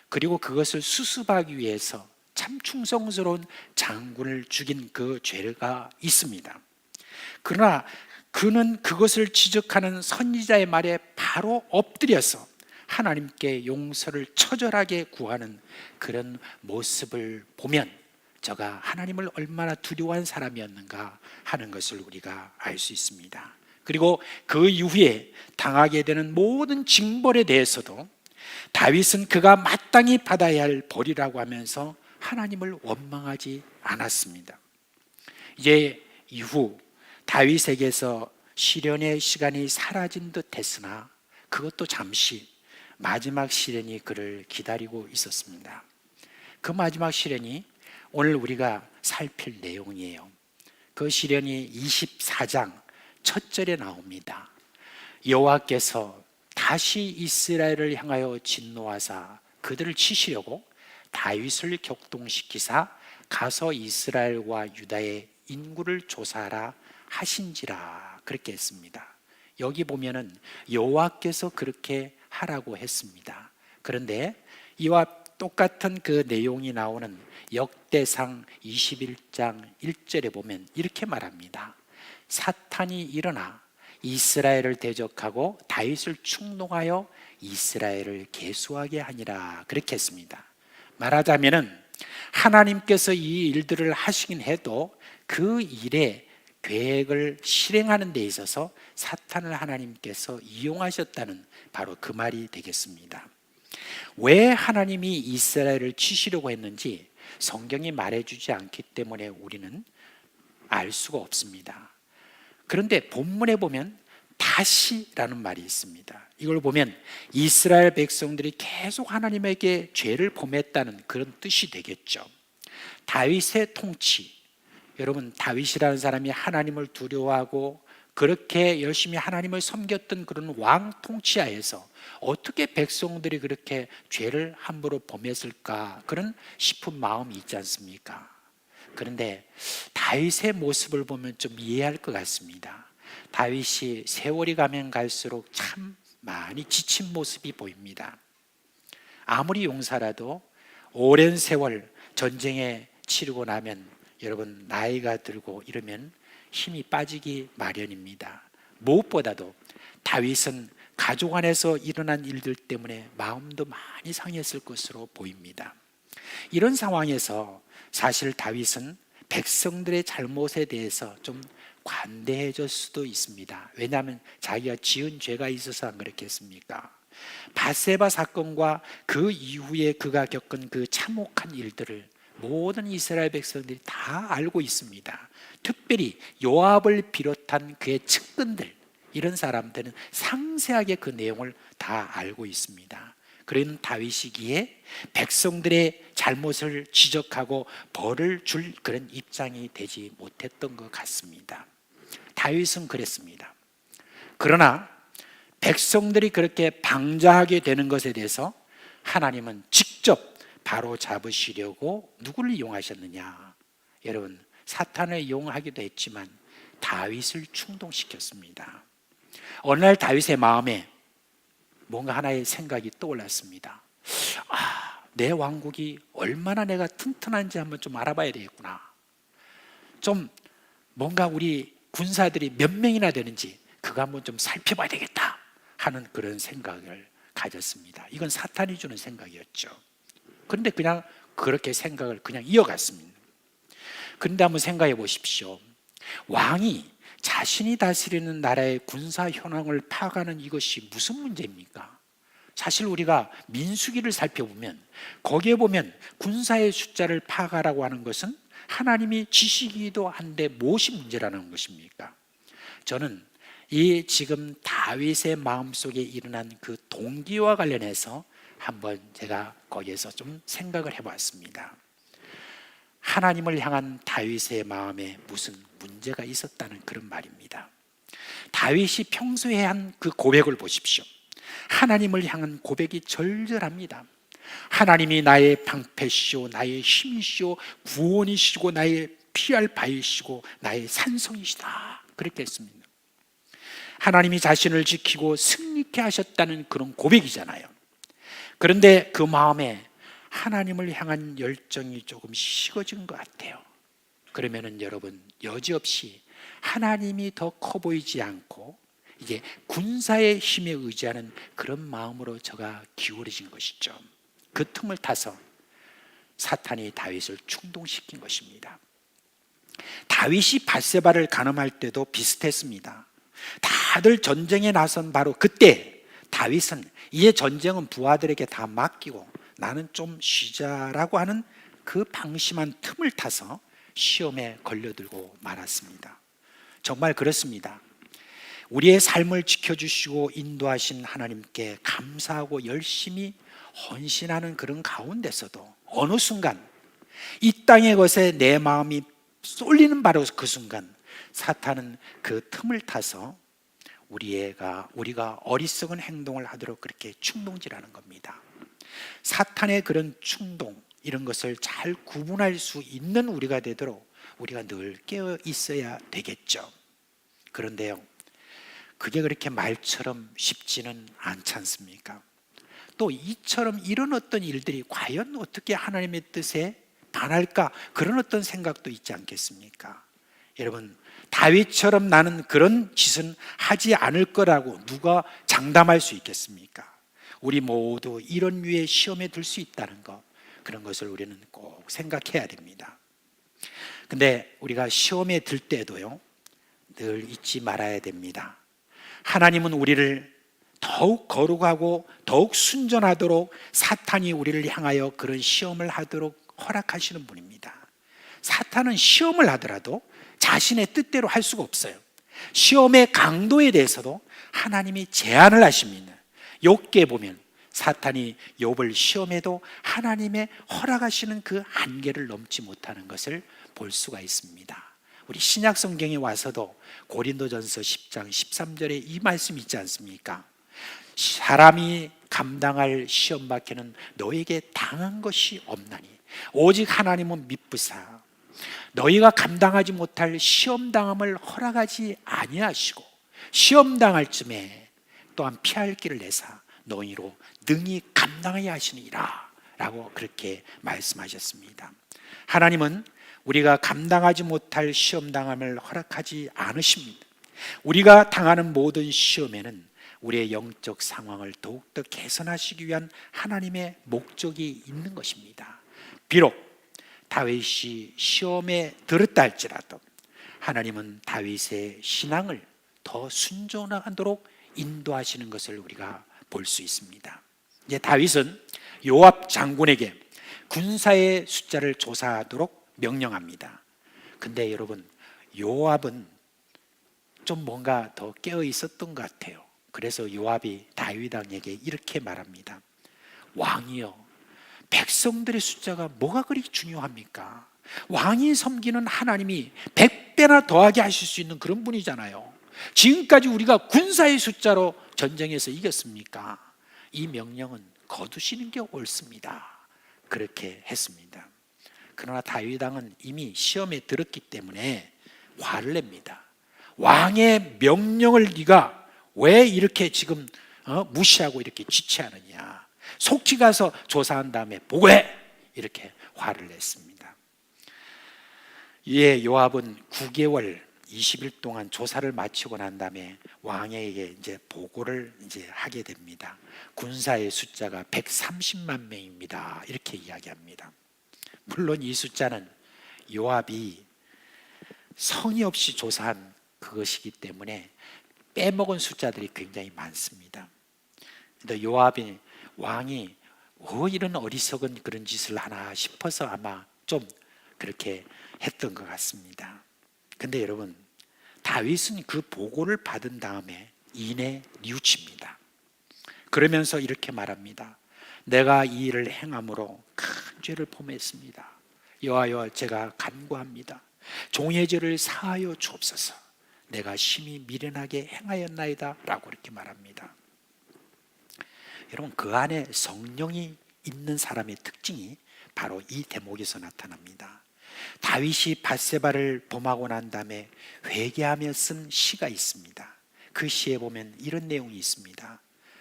그리고 그것을 수습하기 위해서 참 충성스러운 장군을 죽인 그 죄가 있습니다. 그러나 그는 그것을 지적하는 선지자의 말에 바로 엎드려서 하나님께 용서를 처절하게 구하는 그런 모습을 보면 저가 하나님을 얼마나 두려워한 사람이었는가 하는 것을 우리가 알 수 있습니다. 그리고 그 이후에 당하게 되는 모든 징벌에 대해서도 다윗은 그가 마땅히 받아야 할 벌이라고 하면서 하나님을 원망하지 않았습니다. 이제 이후 다윗에게서 시련의 시간이 사라진 듯 했으나 그것도 잠시 마지막 시련이 그를 기다리고 있었습니다. 그 마지막 시련이 오늘 우리가 살필 내용이에요. 그 시련이 24장 첫 절에 나옵니다. 여호와께서 다시 이스라엘을 향하여 진노하사 그들을 치시려고 다윗을 격동시키사 가서 이스라엘과 유다의 인구를 조사하라 하신지라, 그렇게 했습니다. 여기 보면은 여호와께서 그렇게 하라고 했습니다. 그런데 이와 똑같은 그 내용이 나오는 역대상 21장 1절에 보면 이렇게 말합니다. 사탄이 일어나 이스라엘을 대적하고 다윗을 충동하여 이스라엘을 계수하게 하니라, 그렇게 했습니다. 말하자면은 하나님께서 이 일들을 하시긴 해도 그 일의 계획을 실행하는 데 있어서 사탄을 하나님께서 이용하셨다는 바로 그 말이 되겠습니다. 왜 하나님이 이스라엘을 치시려고 했는지 성경이 말해주지 않기 때문에 우리는 알 수가 없습니다. 그런데 본문에 보면 다시라는 말이 있습니다. 이걸 보면 이스라엘 백성들이 계속 하나님에게 죄를 범했다는 그런 뜻이 되겠죠. 다윗의 통치, 여러분 다윗이라는 사람이 하나님을 두려워하고 그렇게 열심히 하나님을 섬겼던 그런 왕 통치하에서 어떻게 백성들이 그렇게 죄를 함부로 범했을까, 그런 싶은 마음이 있지 않습니까? 그런데 다윗의 모습을 보면 좀 이해할 것 같습니다. 다윗이 세월이 가면 갈수록 참 많이 지친 모습이 보입니다. 아무리 용사라도 오랜 세월 전쟁에 치르고 나면 여러분 나이가 들고 이러면 힘이 빠지기 마련입니다. 무엇보다도 다윗은 가족 안에서 일어난 일들 때문에 마음도 많이 상했을 것으로 보입니다. 이런 상황에서 사실 다윗은 백성들의 잘못에 대해서 좀 관대해질 수도 있습니다. 왜냐하면 자기가 지은 죄가 있어서 안 그렇겠습니까? 밧세바 사건과 그 이후에 그가 겪은 그 참혹한 일들을 모든 이스라엘 백성들이 다 알고 있습니다. 특별히 요압을 비롯한 그의 측근들, 이런 사람들은 상세하게 그 내용을 다 알고 있습니다. 그런 다윗이기에 백성들의 잘못을 지적하고 벌을 줄 그런 입장이 되지 못했던 것 같습니다. 다윗은 그랬습니다. 그러나 백성들이 그렇게 방자하게 되는 것에 대해서 하나님은 직접 바로 잡으시려고 누구를 이용하셨느냐? 여러분, 사탄을 이용하기도 했지만 다윗을 충동시켰습니다. 어느 날 다윗의 마음에 뭔가 하나의 생각이 떠올랐습니다. 내 왕국이 얼마나 내가 튼튼한지 한번 좀 알아봐야 되겠구나. 좀 뭔가 우리 군사들이 몇 명이나 되는지 그거 한번 좀 살펴봐야 되겠다 하는 그런 생각을 가졌습니다. 이건 사탄이 주는 생각이었죠. 그런데 그냥 그렇게 생각을 그냥 이어갔습니다. 그런데 한번 생각해 보십시오. 왕이 자신이 다스리는 나라의 군사 현황을 파악하는 이것이 무슨 문제입니까? 사실 우리가 민수기를 살펴보면 거기에 보면 군사의 숫자를 파악하라고 하는 것은 하나님이 지시기도 한데 무엇이 문제라는 것입니까? 저는 이 지금 다윗의 마음속에 일어난 그 동기와 관련해서 한번 제가 거기에서 좀 생각을 해봤습니다. 하나님을 향한 다윗의 마음에 무슨 문제가 있었다는 그런 말입니다. 다윗이 평소에 한 그 고백을 보십시오. 하나님을 향한 고백이 절절합니다. 하나님이 나의 방패시오, 나의 힘이시오, 구원이시고 나의 피할 바위시고 나의 산성이시다, 그렇게 했습니다. 하나님이 자신을 지키고 승리케 하셨다는 그런 고백이잖아요. 그런데 그 마음에 하나님을 향한 열정이 조금 식어진 것 같아요. 그러면은 여러분, 여지없이 하나님이 더 커 보이지 않고 이제 군사의 힘에 의지하는 그런 마음으로 저가 기울어진 것이죠. 그 틈을 타서 사탄이 다윗을 충동시킨 것입니다. 다윗이 밧세바를 간음할 때도 비슷했습니다. 다들 전쟁에 나선 바로 그때 다윗은 이제 전쟁은 부하들에게 다 맡기고 나는 좀 쉬자라고 하는 그 방심한 틈을 타서 시험에 걸려들고 말았습니다. 정말 그렇습니다. 우리의 삶을 지켜주시고 인도하신 하나님께 감사하고 열심히 헌신하는 그런 가운데서도 어느 순간 이 땅의 것에 내 마음이 쏠리는 바로 그 순간 사탄은 그 틈을 타서 우리가 어리석은 행동을 하도록 그렇게 충동질하는 겁니다. 사탄의 그런 충동, 이런 것을 잘 구분할 수 있는 우리가 되도록 우리가 늘 깨어 있어야 되겠죠. 그런데요, 그게 그렇게 말처럼 쉽지는 않지 않습니까? 또 이처럼 이런 어떤 일들이 과연 어떻게 하나님의 뜻에 반할까, 그런 어떤 생각도 있지 않겠습니까? 여러분, 다윗처럼 나는 그런 짓은 하지 않을 거라고 누가 장담할 수 있겠습니까? 우리 모두 이런 류의 시험에 들 수 있다는 것, 그런 것을 우리는 꼭 생각해야 됩니다. 근데 우리가 시험에 들 때도요, 늘 잊지 말아야 됩니다. 하나님은 우리를 더욱 거룩하고 더욱 순전하도록 사탄이 우리를 향하여 그런 시험을 하도록 허락하시는 분입니다. 사탄은 시험을 하더라도 자신의 뜻대로 할 수가 없어요. 시험의 강도에 대해서도 하나님이 제한을 하십니다. 욥기에 보면 사탄이 욥을 시험해도 하나님의 허락하시는 그 한계를 넘지 못하는 것을 볼 수가 있습니다. 우리 신약 성경에 와서도 고린도전서 10장 13절에 이 말씀 있지 않습니까? 사람이 감당할 시험밖에는 너에게 당한 것이 없나니 오직 하나님은 미쁘사 너희가 감당하지 못할 시험당함을 허락하지 아니하시고 시험당할 쯤에 또한 피할 길을 내사 너희로 능히 감당하여 하시니라 라고 그렇게 말씀하셨습니다. 하나님은 우리가 감당하지 못할 시험당함을 허락하지 않으십니다. 우리가 당하는 모든 시험에는 우리의 영적 상황을 더욱더 개선하시기 위한 하나님의 목적이 있는 것입니다. 비록 다윗이 시험에 들었다 할지라도 하나님은 다윗의 신앙을 더 순종하도록 인도하시는 것을 우리가 볼 수 있습니다. 이제 다윗은 요압 장군에게 군사의 숫자를 조사하도록 명령합니다. 근데 여러분, 요압은 좀 뭔가 더 깨어 있었던 것 같아요. 그래서 요압이 다윗 왕에게 이렇게 말합니다. 왕이여, 백성들의 숫자가 뭐가 그리 중요합니까? 왕이 섬기는 하나님이 100배나 더하게 하실 수 있는 그런 분이잖아요. 지금까지 우리가 군사의 숫자로 전쟁에서 이겼습니까? 이 명령은 거두시는 게 옳습니다. 그렇게 했습니다. 그러나 다윗 왕은 이미 시험에 들었기 때문에 화를 냅니다. 왕의 명령을 네가 왜 이렇게 지금 무시하고 이렇게 지체하느냐. 속히 가서 조사한 다음에 보고해. 이렇게 화를 냈습니다. 이에 요압은 9개월 20일 동안 조사를 마치고 난 다음에 왕에게 이제 보고를 이제 하게 됩니다. 군사의 숫자가 130만 명입니다. 이렇게 이야기합니다. 물론 이 숫자는 요압이 성의 없이 조사한 그것이기 때문에 빼먹은 숫자들이 굉장히 많습니다. 근데 요압이 왕이 이런 어리석은 그런 짓을 하나 싶어서 아마 좀 그렇게 했던 것 같습니다. 근데 여러분, 다윗은 그 보고를 받은 다음에 이내 뉘우칩니다. 그러면서 이렇게 말합니다. 내가 이 일을 행함으로 큰 죄를 범했습니다. 여호와여, 제가 간구합니다. 종의 죄를 사하여 주옵소서. 내가 심히 미련하게 행하였나이다 라고 이렇게 말합니다. 여러분, 그 안에 성령이 있는 사람의 특징이 바로 이 대목에서 나타납니다. 다윗이 밧세바를 범하고 난 다음에 회개하며 쓴 시가 있습니다. 그 시에 보면 이런 내용이 있습니다.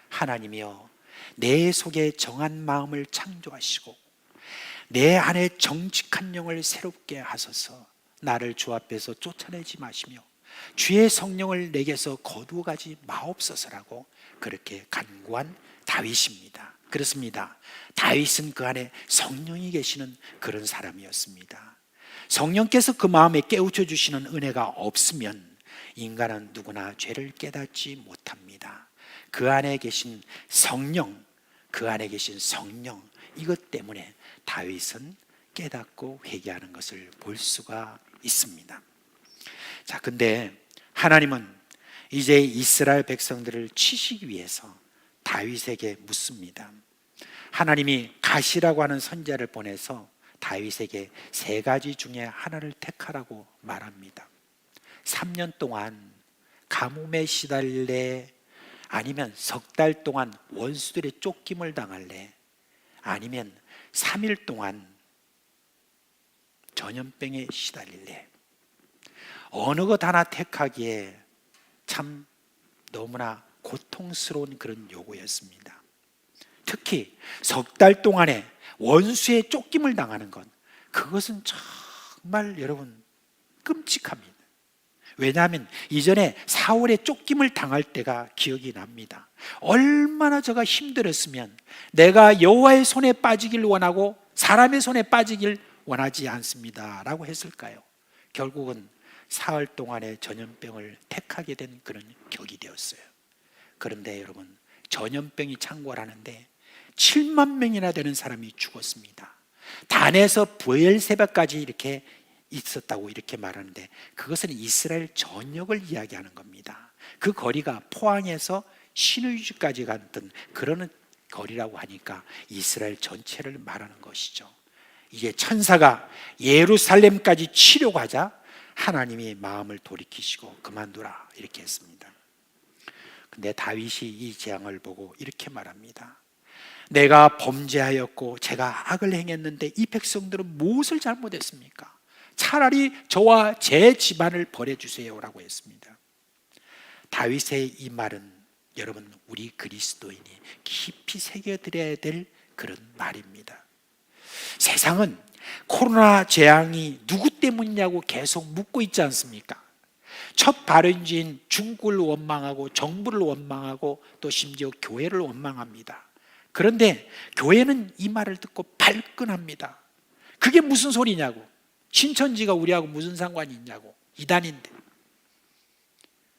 하나님이여, 내 속에 정한 마음을 창조하시고 내 안에 정직한 영을 새롭게 하소서. 나를 주 앞에서 쫓아내지 마시며 주의 성령을 내게서 거두어가지 마옵소서라고 그렇게 간구한 다윗입니다. 그렇습니다. 다윗은 그 안에 성령이 계시는 그런 사람이었습니다. 성령께서 그 마음에 깨우쳐 주시는 은혜가 없으면 인간은 누구나 죄를 깨닫지 못합니다. 그 안에 계신 성령, 그 안에 계신 성령, 이것 때문에 다윗은 깨닫고 회개하는 것을 볼 수가 있습니다. 자, 근데 하나님은 이제 이스라엘 백성들을 치시기 위해서 다윗에게 묻습니다. 하나님이 가시라고 하는 선지자를 보내서 다윗에게 3가지 중에 하나를 택하라고 말합니다. 3년 동안 가뭄에 시달릴래? 아니면 석 달 동안 원수들의 쫓김을 당할래? 아니면 3일 동안 전염병에 시달릴래? 어느 것 하나 택하기에 참 너무나 고통스러운 그런 요구였습니다. 특히 석 달 동안에 원수의 쫓김을 당하는 것, 그것은 정말 여러분 끔찍합니다. 왜냐하면 이전에 사울의 쫓김을 당할 때가 기억이 납니다. 얼마나 저가 힘들었으면 내가 여호와의 손에 빠지길 원하고 사람의 손에 빠지길 원하지 않습니다 라고 했을까요? 결국은 사흘 동안의 전염병을 택하게 된 그런 격이 되었어요. 그런데 여러분, 전염병이 창궐하는데 7만 명이나 되는 사람이 죽었습니다. 단에서 브엘세바까지 이렇게 있었다고 이렇게 말하는데 그것은 이스라엘 전역을 이야기하는 겁니다. 그 거리가 포항에서 시누이주까지 갔던 그런 거리라고 하니까 이스라엘 전체를 말하는 것이죠. 이게 천사가 예루살렘까지 치려가자 하나님이 마음을 돌이키시고 그만두라 이렇게 했습니다. 근데 다윗이 이 재앙을 보고 이렇게 말합니다. 내가 범죄하였고 제가 악을 행했는데 이 백성들은 무엇을 잘못했습니까? 차라리 저와 제 집안을 벌해주세요 라고 했습니다. 다윗의 이 말은 여러분, 우리 그리스도인이 깊이 새겨드려야 될 그런 말입니다. 세상은 코로나 재앙이 누구 때문이냐고 계속 묻고 있지 않습니까? 첫 발원지인 중국을 원망하고 정부를 원망하고 또 심지어 교회를 원망합니다. 그런데 교회는 이 말을 듣고 발끈합니다. 그게 무슨 소리냐고. 신천지가 우리하고 무슨 상관이 있냐고. 이단인데.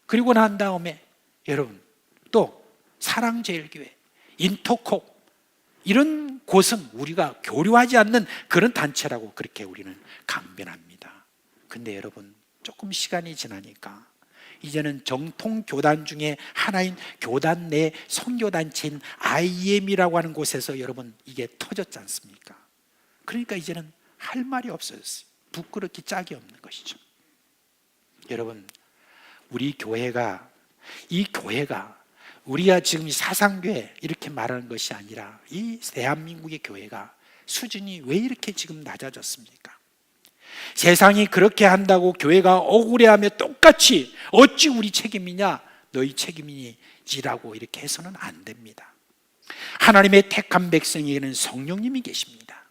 그리고 난 다음에 여러분, 또 사랑제일교회, 인터콕 이런 곳은 우리가 교류하지 않는 그런 단체라고 그렇게 우리는 강변합니다. 근데 여러분, 조금 시간이 지나니까 이제는 정통 교단 중에 하나인 교단 내 선교단체인 IM이라고 하는 곳에서 여러분 이게 터졌지 않습니까? 그러니까 이제는 할 말이 없어졌어요. 부끄럽기 짝이 없는 것이죠. 여러분, 우리 교회가, 이 교회가 우리가 지금 사상교회 이렇게 말하는 것이 아니라 이 대한민국의 교회가 수준이 왜 이렇게 지금 낮아졌습니까? 세상이 그렇게 한다고 교회가 억울해하며 똑같이 어찌 우리 책임이냐, 너희 책임이지라고 이렇게 해서는 안 됩니다. 하나님의 택한 백성에게는 성령님이 계십니다.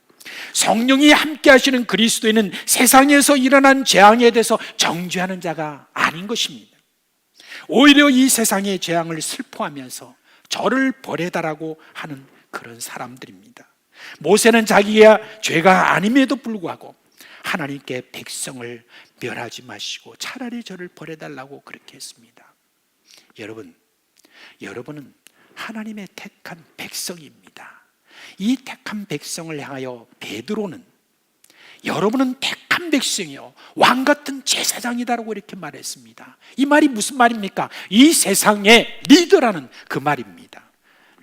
성령이 함께 하시는 그리스도인은 세상에서 일어난 재앙에 대해서 정죄하는 자가 아닌 것입니다. 오히려 이 세상의 재앙을 슬퍼하면서 저를 버려다라고 하는 그런 사람들입니다. 모세는 자기가 죄가 아님에도 불구하고 하나님께 백성을 멸하지 마시고 차라리 저를 버려달라고 그렇게 했습니다. 여러분은 하나님의 택한 백성입니다. 이 택한 백성을 향하여 베드로는 여러분은 택한 백성이요 왕 같은 제사장이다라고 이렇게 말했습니다. 이 말이 무슨 말입니까? 이 세상의 리더라는 그 말입니다.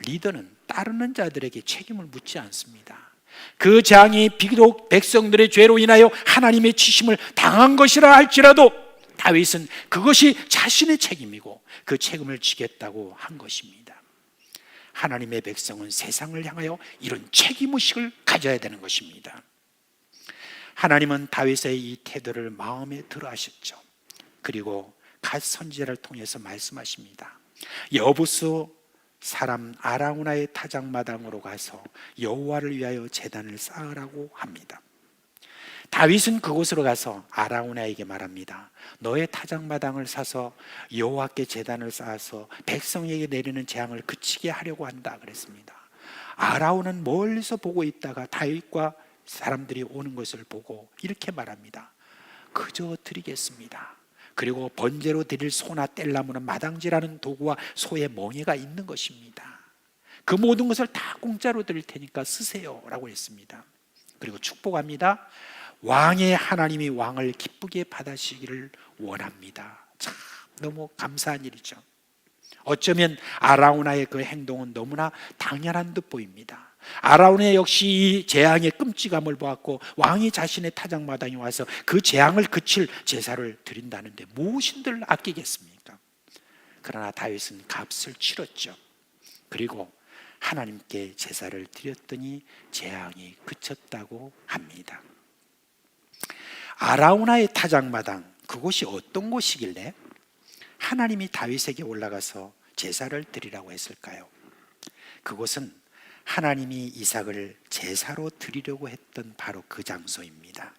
리더는 따르는 자들에게 책임을 묻지 않습니다. 그 재앙이 비록 백성들의 죄로 인하여 하나님의 치심을 당한 것이라 할지라도 다윗은 그것이 자신의 책임이고 그 책임을 지겠다고 한 것입니다. 하나님의 백성은 세상을 향하여 이런 책임의식을 가져야 되는 것입니다. 하나님은 다윗의 이 태도를 마음에 들어 하셨죠. 그리고 갓 선지자를 통해서 말씀하십니다. 여부수 사람 아라우나의 타작마당으로 가서 여호와를 위하여 제단을 쌓으라고 합니다. 다윗은 그곳으로 가서 아라우나에게 말합니다. 너의 타작마당을 사서 여호와께 제단을 쌓아서 백성에게 내리는 재앙을 그치게 하려고 한다 그랬습니다. 아라우나는 멀리서 보고 있다가 다윗과 사람들이 오는 것을 보고 이렇게 말합니다. 그저 드리겠습니다. 그리고 번제로 드릴 소나 뗄나무는 마당질하는 도구와 소의 멍에가 있는 것입니다. 그 모든 것을 다 공짜로 드릴 테니까 쓰세요 라고 했습니다. 그리고 축복합니다. 왕의 하나님이 왕을 기쁘게 받으시기를 원합니다. 참 너무 감사한 일이죠. 어쩌면 아라우나의 그 행동은 너무나 당연한 듯 보입니다. 아라우나 역시 이 재앙의 끔찍함을 보았고 왕이 자신의 타작마당에 와서 그 재앙을 그칠 제사를 드린다는데 무엇인들 아끼겠습니까? 그러나 다윗은 값을 치렀죠. 그리고 하나님께 제사를 드렸더니 재앙이 그쳤다고 합니다. 아라우나의 타작마당, 그곳이 어떤 곳이길래 하나님이 다윗에게 올라가서 제사를 드리라고 했을까요? 그곳은 하나님이 이삭을 제사로 드리려고 했던 바로 그 장소입니다.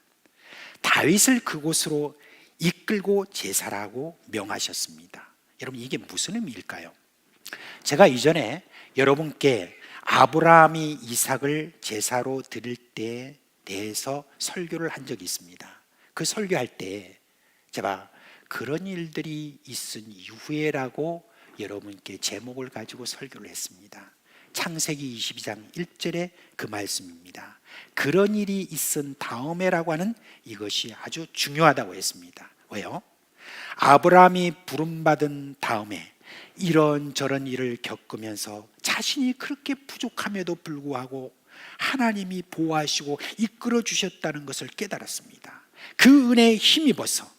다윗을 그곳으로 이끌고 제사라고 명하셨습니다. 여러분, 이게 무슨 의미일까요? 제가 이전에 여러분께 아브라함이 이삭을 제사로 드릴 때에 대해서 설교를 한 적이 있습니다. 그 설교할 때 제가 그런 일들이 있은 이후에라고 여러분께 제목을 가지고 설교를 했습니다. 창세기 22장 1절의 그 말씀입니다. 그런 일이 있은 다음에라고 하는 이것이 아주 중요하다고 했습니다. 왜요? 아브라함이 부름받은 다음에 이런저런 일을 겪으면서 자신이 그렇게 부족함에도 불구하고 하나님이 보호하시고 이끌어 주셨다는 것을 깨달았습니다. 그 은혜에 힘입어서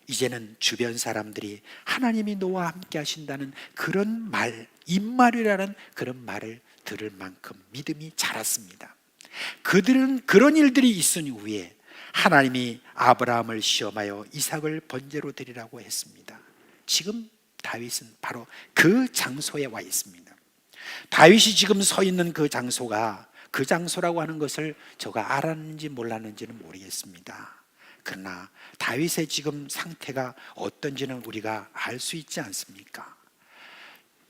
이제는 주변 사람들이 하나님이 너와 함께 하신다는 그런 말, 임말이라는 그런 말을 들을 만큼 믿음이 자랐습니다. 그들은 그런 일들이 있은 후에 하나님이 아브라함을 시험하여 이삭을 번제로 드리라고 했습니다. 지금 다윗은 바로 그 장소에 와 있습니다. 다윗이 지금 서 있는 그 장소가 그 장소라고 하는 것을 제가 알았는지 몰랐는지는 모르겠습니다. 그러나 다윗의 지금 상태가 어떤지는 우리가 알 수 있지 않습니까?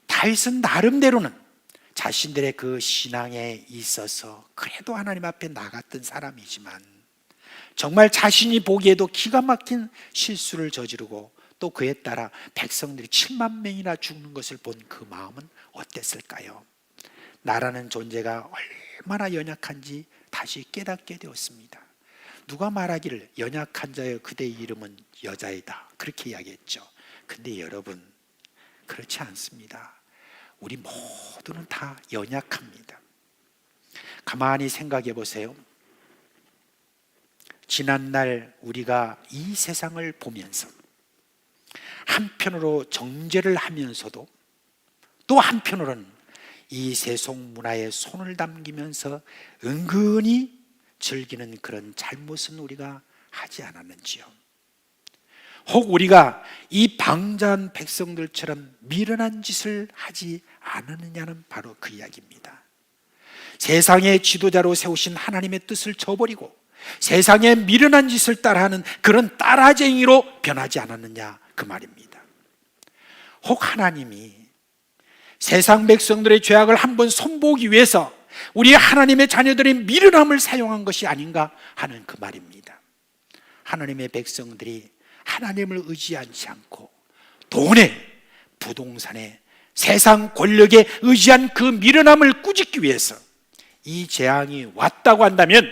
다윗은 나름대로는 자신들의 그 신앙에 있어서 그래도 하나님 앞에 나갔던 사람이지만 정말 자신이 보기에도 기가 막힌 실수를 저지르고 또 그에 따라 백성들이 7만 명이나 죽는 것을 본 그 마음은 어땠을까요? 나라는 존재가 얼마나 연약한지 다시 깨닫게 되었습니다. 누가 말하기를 연약한 자여 그대의 이름은 여자이다 그렇게 이야기했죠. 근데 여러분, 그렇지 않습니다. 우리 모두는 다 연약합니다. 가만히 생각해 보세요. 지난날 우리가 이 세상을 보면서 한편으로 정죄를 하면서도 또 한편으로는 이 세속 문화에 손을 담기면서 은근히 즐기는 그런 잘못은 우리가 하지 않았는지요? 혹 우리가 이 방자한 백성들처럼 미련한 짓을 하지 않았느냐는 바로 그 이야기입니다. 세상의 지도자로 세우신 하나님의 뜻을 저버리고 세상의 미련한 짓을 따라하는 그런 따라쟁이로 변하지 않았느냐 그 말입니다. 혹 하나님이 세상 백성들의 죄악을 한번 손보기 위해서 우리 하나님의 자녀들의 미련함을 사용한 것이 아닌가 하는 그 말입니다. 하나님의 백성들이 하나님을 의지하지 않고 돈에, 부동산에, 세상 권력에 의지한 그 미련함을 꾸짖기 위해서 이 재앙이 왔다고 한다면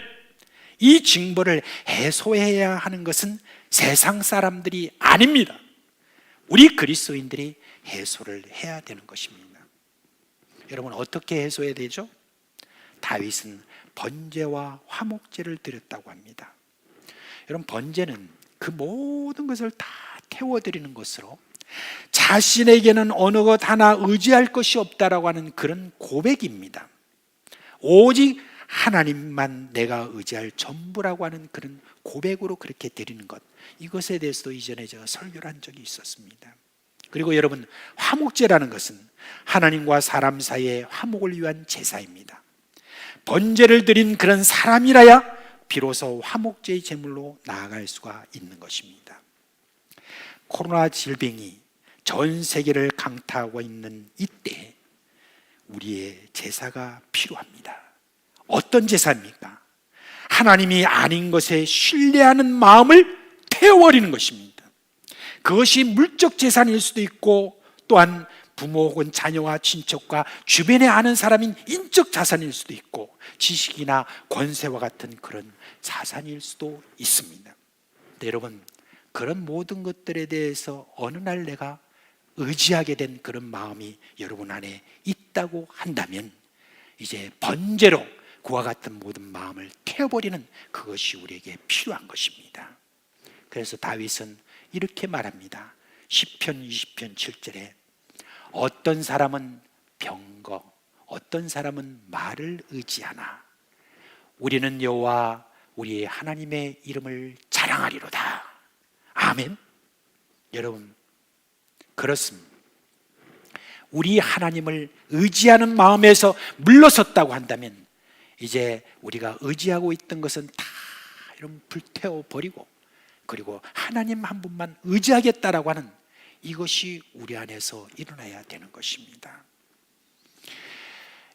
이 징벌을 해소해야 하는 것은 세상 사람들이 아닙니다. 우리 그리스도인들이 해소를 해야 되는 것입니다. 여러분, 어떻게 해소해야 되죠? 다윗은 번제와 화목제를 드렸다고 합니다. 여러분, 번제는 그 모든 것을 다 태워드리는 것으로 자신에게는 어느 것 하나 의지할 것이 없다라고 하는 그런 고백입니다. 오직 하나님만 내가 의지할 전부라고 하는 그런 고백으로 그렇게 드리는 것, 이것에 대해서도 이전에 제가 설교를 한 적이 있었습니다. 그리고 여러분, 화목제라는 것은 하나님과 사람 사이의 화목을 위한 제사입니다. 번제를 드린 그런 사람이라야 비로소 화목제의 제물로 나아갈 수가 있는 것입니다. 코로나 질병이 전 세계를 강타하고 있는 이때 우리의 제사가 필요합니다. 어떤 제사입니까? 하나님이 아닌 것에 신뢰하는 마음을 태워버리는 것입니다. 그것이 물적 재산일 수도 있고 또한 부모 혹은 자녀와 친척과 주변에 아는 사람인 인적 자산일 수도 있고 지식이나 권세와 같은 그런 자산일 수도 있습니다. 근데 여러분, 그런 모든 것들에 대해서 어느 날 내가 의지하게 된 그런 마음이 여러분 안에 있다고 한다면 이제 번제로 그와 같은 모든 마음을 태워버리는 그것이 우리에게 필요한 것입니다. 그래서 다윗은 이렇게 말합니다. 시편 20편 7절에 어떤 사람은 병거, 어떤 사람은 말을 의지하나 우리는 여호와 우리 하나님의 이름을 자랑하리로다. 아멘. 여러분, 그렇습니다. 우리 하나님을 의지하는 마음에서 물러섰다고 한다면 이제 우리가 의지하고 있던 것은 다 이런 불태워버리고 그리고 하나님 한 분만 의지하겠다라고 하는 이것이 우리 안에서 일어나야 되는 것입니다.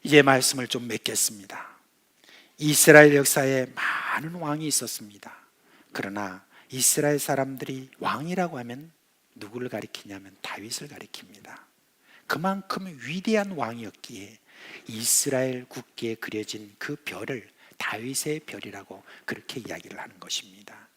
이제 말씀을 좀 맺겠습니다. 이스라엘 역사에 많은 왕이 있었습니다. 그러나 이스라엘 사람들이 왕이라고 하면 누구를 가리키냐면 다윗을 가리킵니다. 그만큼 위대한 왕이었기에 이스라엘 국기에 그려진 그 별을 다윗의 별이라고 그렇게 이야기를 하는 것입니다.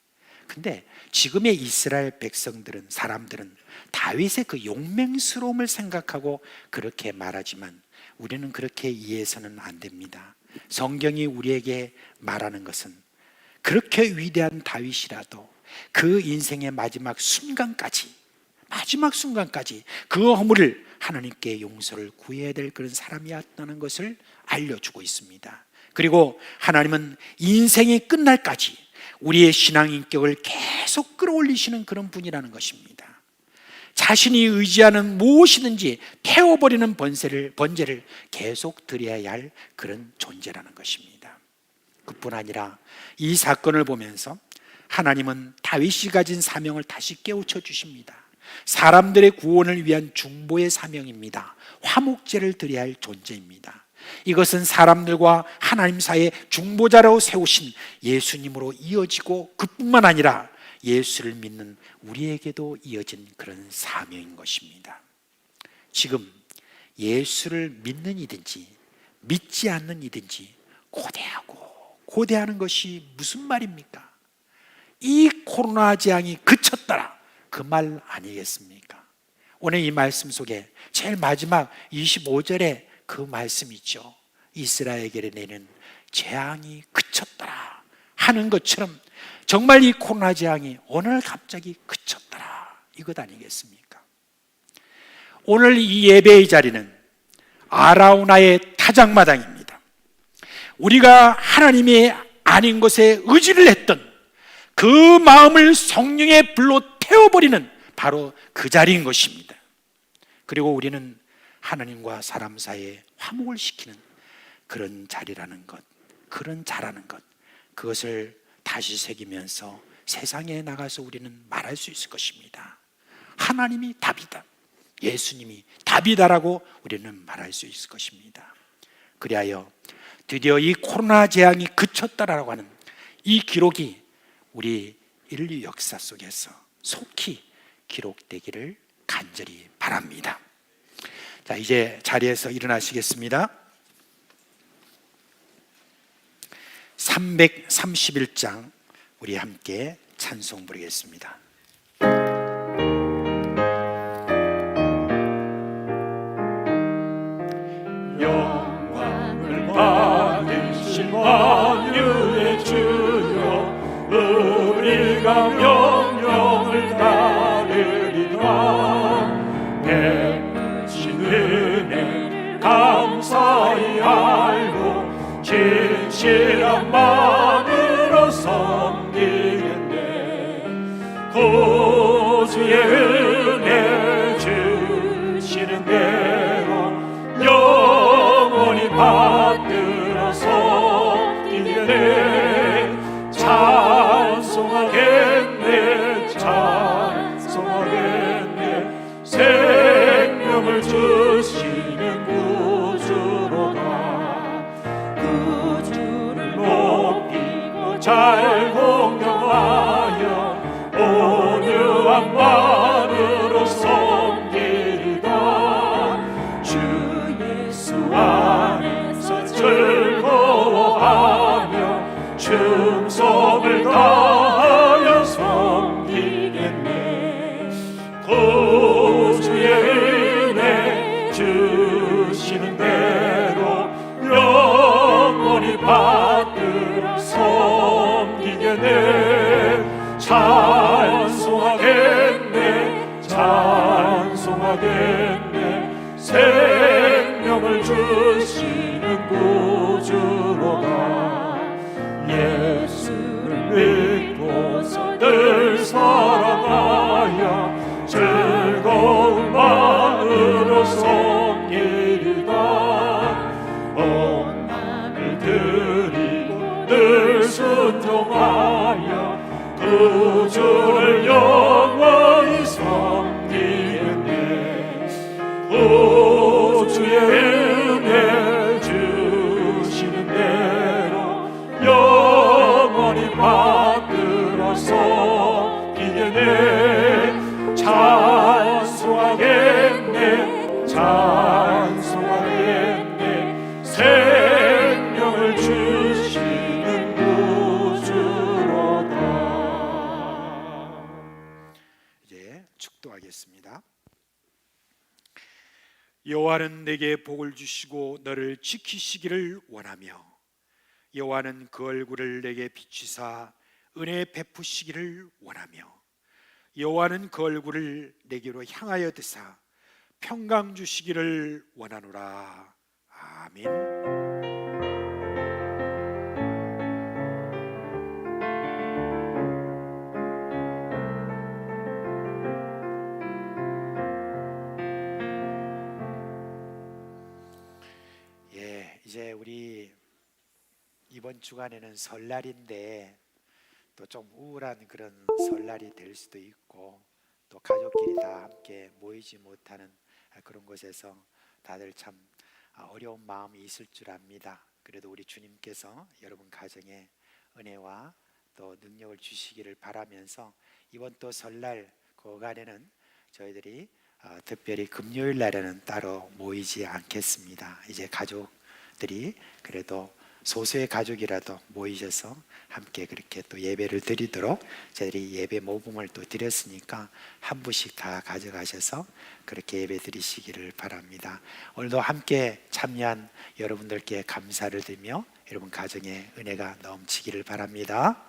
근데 지금의 이스라엘 백성들은, 사람들은 다윗의 그 용맹스러움을 생각하고 그렇게 말하지만 우리는 그렇게 이해해서는 안 됩니다. 성경이 우리에게 말하는 것은 그렇게 위대한 다윗이라도 그 인생의 마지막 순간까지 그 허물을 하나님께 용서를 구해야 될 그런 사람이었다는 것을 알려주고 있습니다. 그리고 하나님은 인생이 끝날까지 우리의 신앙 인격을 계속 끌어올리시는 그런 분이라는 것입니다. 자신이 의지하는 무엇이든지 태워버리는 번제를 계속 드려야 할 그런 존재라는 것입니다. 그뿐 아니라 이 사건을 보면서 하나님은 다윗이 가진 사명을 다시 깨우쳐 주십니다. 사람들의 구원을 위한 중보의 사명입니다. 화목제를 드려야 할 존재입니다. 이것은 사람들과 하나님 사이의 중보자로 세우신 예수님으로 이어지고 그뿐만 아니라 예수를 믿는 우리에게도 이어진 그런 사명인 것입니다. 지금 예수를 믿는 이든지 믿지 않는 이든지 고대하는 것이 무슨 말입니까? 이 코로나 재앙이 그쳤더라, 그 말 아니겠습니까? 오늘 이 말씀 속에 제일 마지막 25절에 그 말씀이 있죠. 이스라엘에게 내는 재앙이 그쳤더라 하는 것처럼 정말 이 코로나 재앙이 오늘 갑자기 그쳤더라, 이것 아니겠습니까? 오늘 이 예배의 자리는 아라우나의 타작마당입니다. 우리가 하나님이 아닌 것에 의지를 했던 그 마음을 성령의 불로 태워버리는 바로 그 자리인 것입니다. 그리고 우리는 하나님과 사람 사이에 화목을 시키는 그런 자리라는 것, 그런 자라는 것, 그것을 다시 새기면서 세상에 나가서 우리는 말할 수 있을 것입니다. 하나님이 답이다, 예수님이 답이다라고 우리는 말할 수 있을 것입니다. 그리하여 드디어 이 코로나 재앙이 그쳤다라고 하는 이 기록이 우리 인류 역사 속에서 속히 기록되기를 간절히 바랍니다. 자, 이제 자리에서 일어나시겠습니다. 331장 우리 함께 찬송 부르겠습니다. 영광을 받으신 만유의 주여, 우리가 명령을 따르리라. 베푸신 은혜를 감사히 알고 진실한 마음으로 섬기겠네. 구주의 은혜 주시는 대로 영원히 받들어 섬기겠네. 찬송하겠네, 찬송하겠네. 생명을 주시는 구주로다. 구주를 높이고 잘 공경하여 온유한 마음으로 섬기리다. 주 예수 안에서 즐거워하며 충성을 다하여 섬기겠네. 구주의 은혜 주시는 대로 영원히 받들어 섬기겠네. 찬송하겠네, 찬송하겠네. 생명을 주시는 구주로다. 예수를 믿고서 늘 사랑하여 즐거운 마음으로 섬기리다. 온 마음을 드리고 늘 순종하여 구주를 영원히 섬기겠네. 구주의 은혜 주시는 대로 영원히 받들어 섬기겠네. 찬송하겠네, 찬송하겠네. 생명을 주시는 구주로다. 이제 축도하겠습니다. 여호와는 내게 복을 주시고 너를 지키시기를 원하며, 여호와는 그 얼굴을 내게 비추사 은혜 베푸시기를 원하며, 여호와는 그 얼굴을 내게로 향하여 드사 평강 주시기를 원하노라. 아멘. 이제 우리 이번 주간에는 설날인데 또 좀 우울한 그런 설날이 될 수도 있고, 또 가족끼리 다 함께 모이지 못하는 그런 곳에서 다들 참 어려운 마음이 있을 줄 압니다. 그래도 우리 주님께서 여러분 가정에 은혜와 또 능력을 주시기를 바라면서, 이번 또 설날 그간에는 저희들이 특별히 금요일 날에는 따로 모이지 않겠습니다. 이제 가족들이 그래도 소수의 가족이라도 모이셔서 함께 그렇게 또 예배를 드리도록 저희들이 예배 모금을 또 드렸으니까 한 분씩 다 가져가셔서 그렇게 예배 드리시기를 바랍니다. 오늘도 함께 참여한 여러분들께 감사를 드리며 여러분 가정에 은혜가 넘치기를 바랍니다.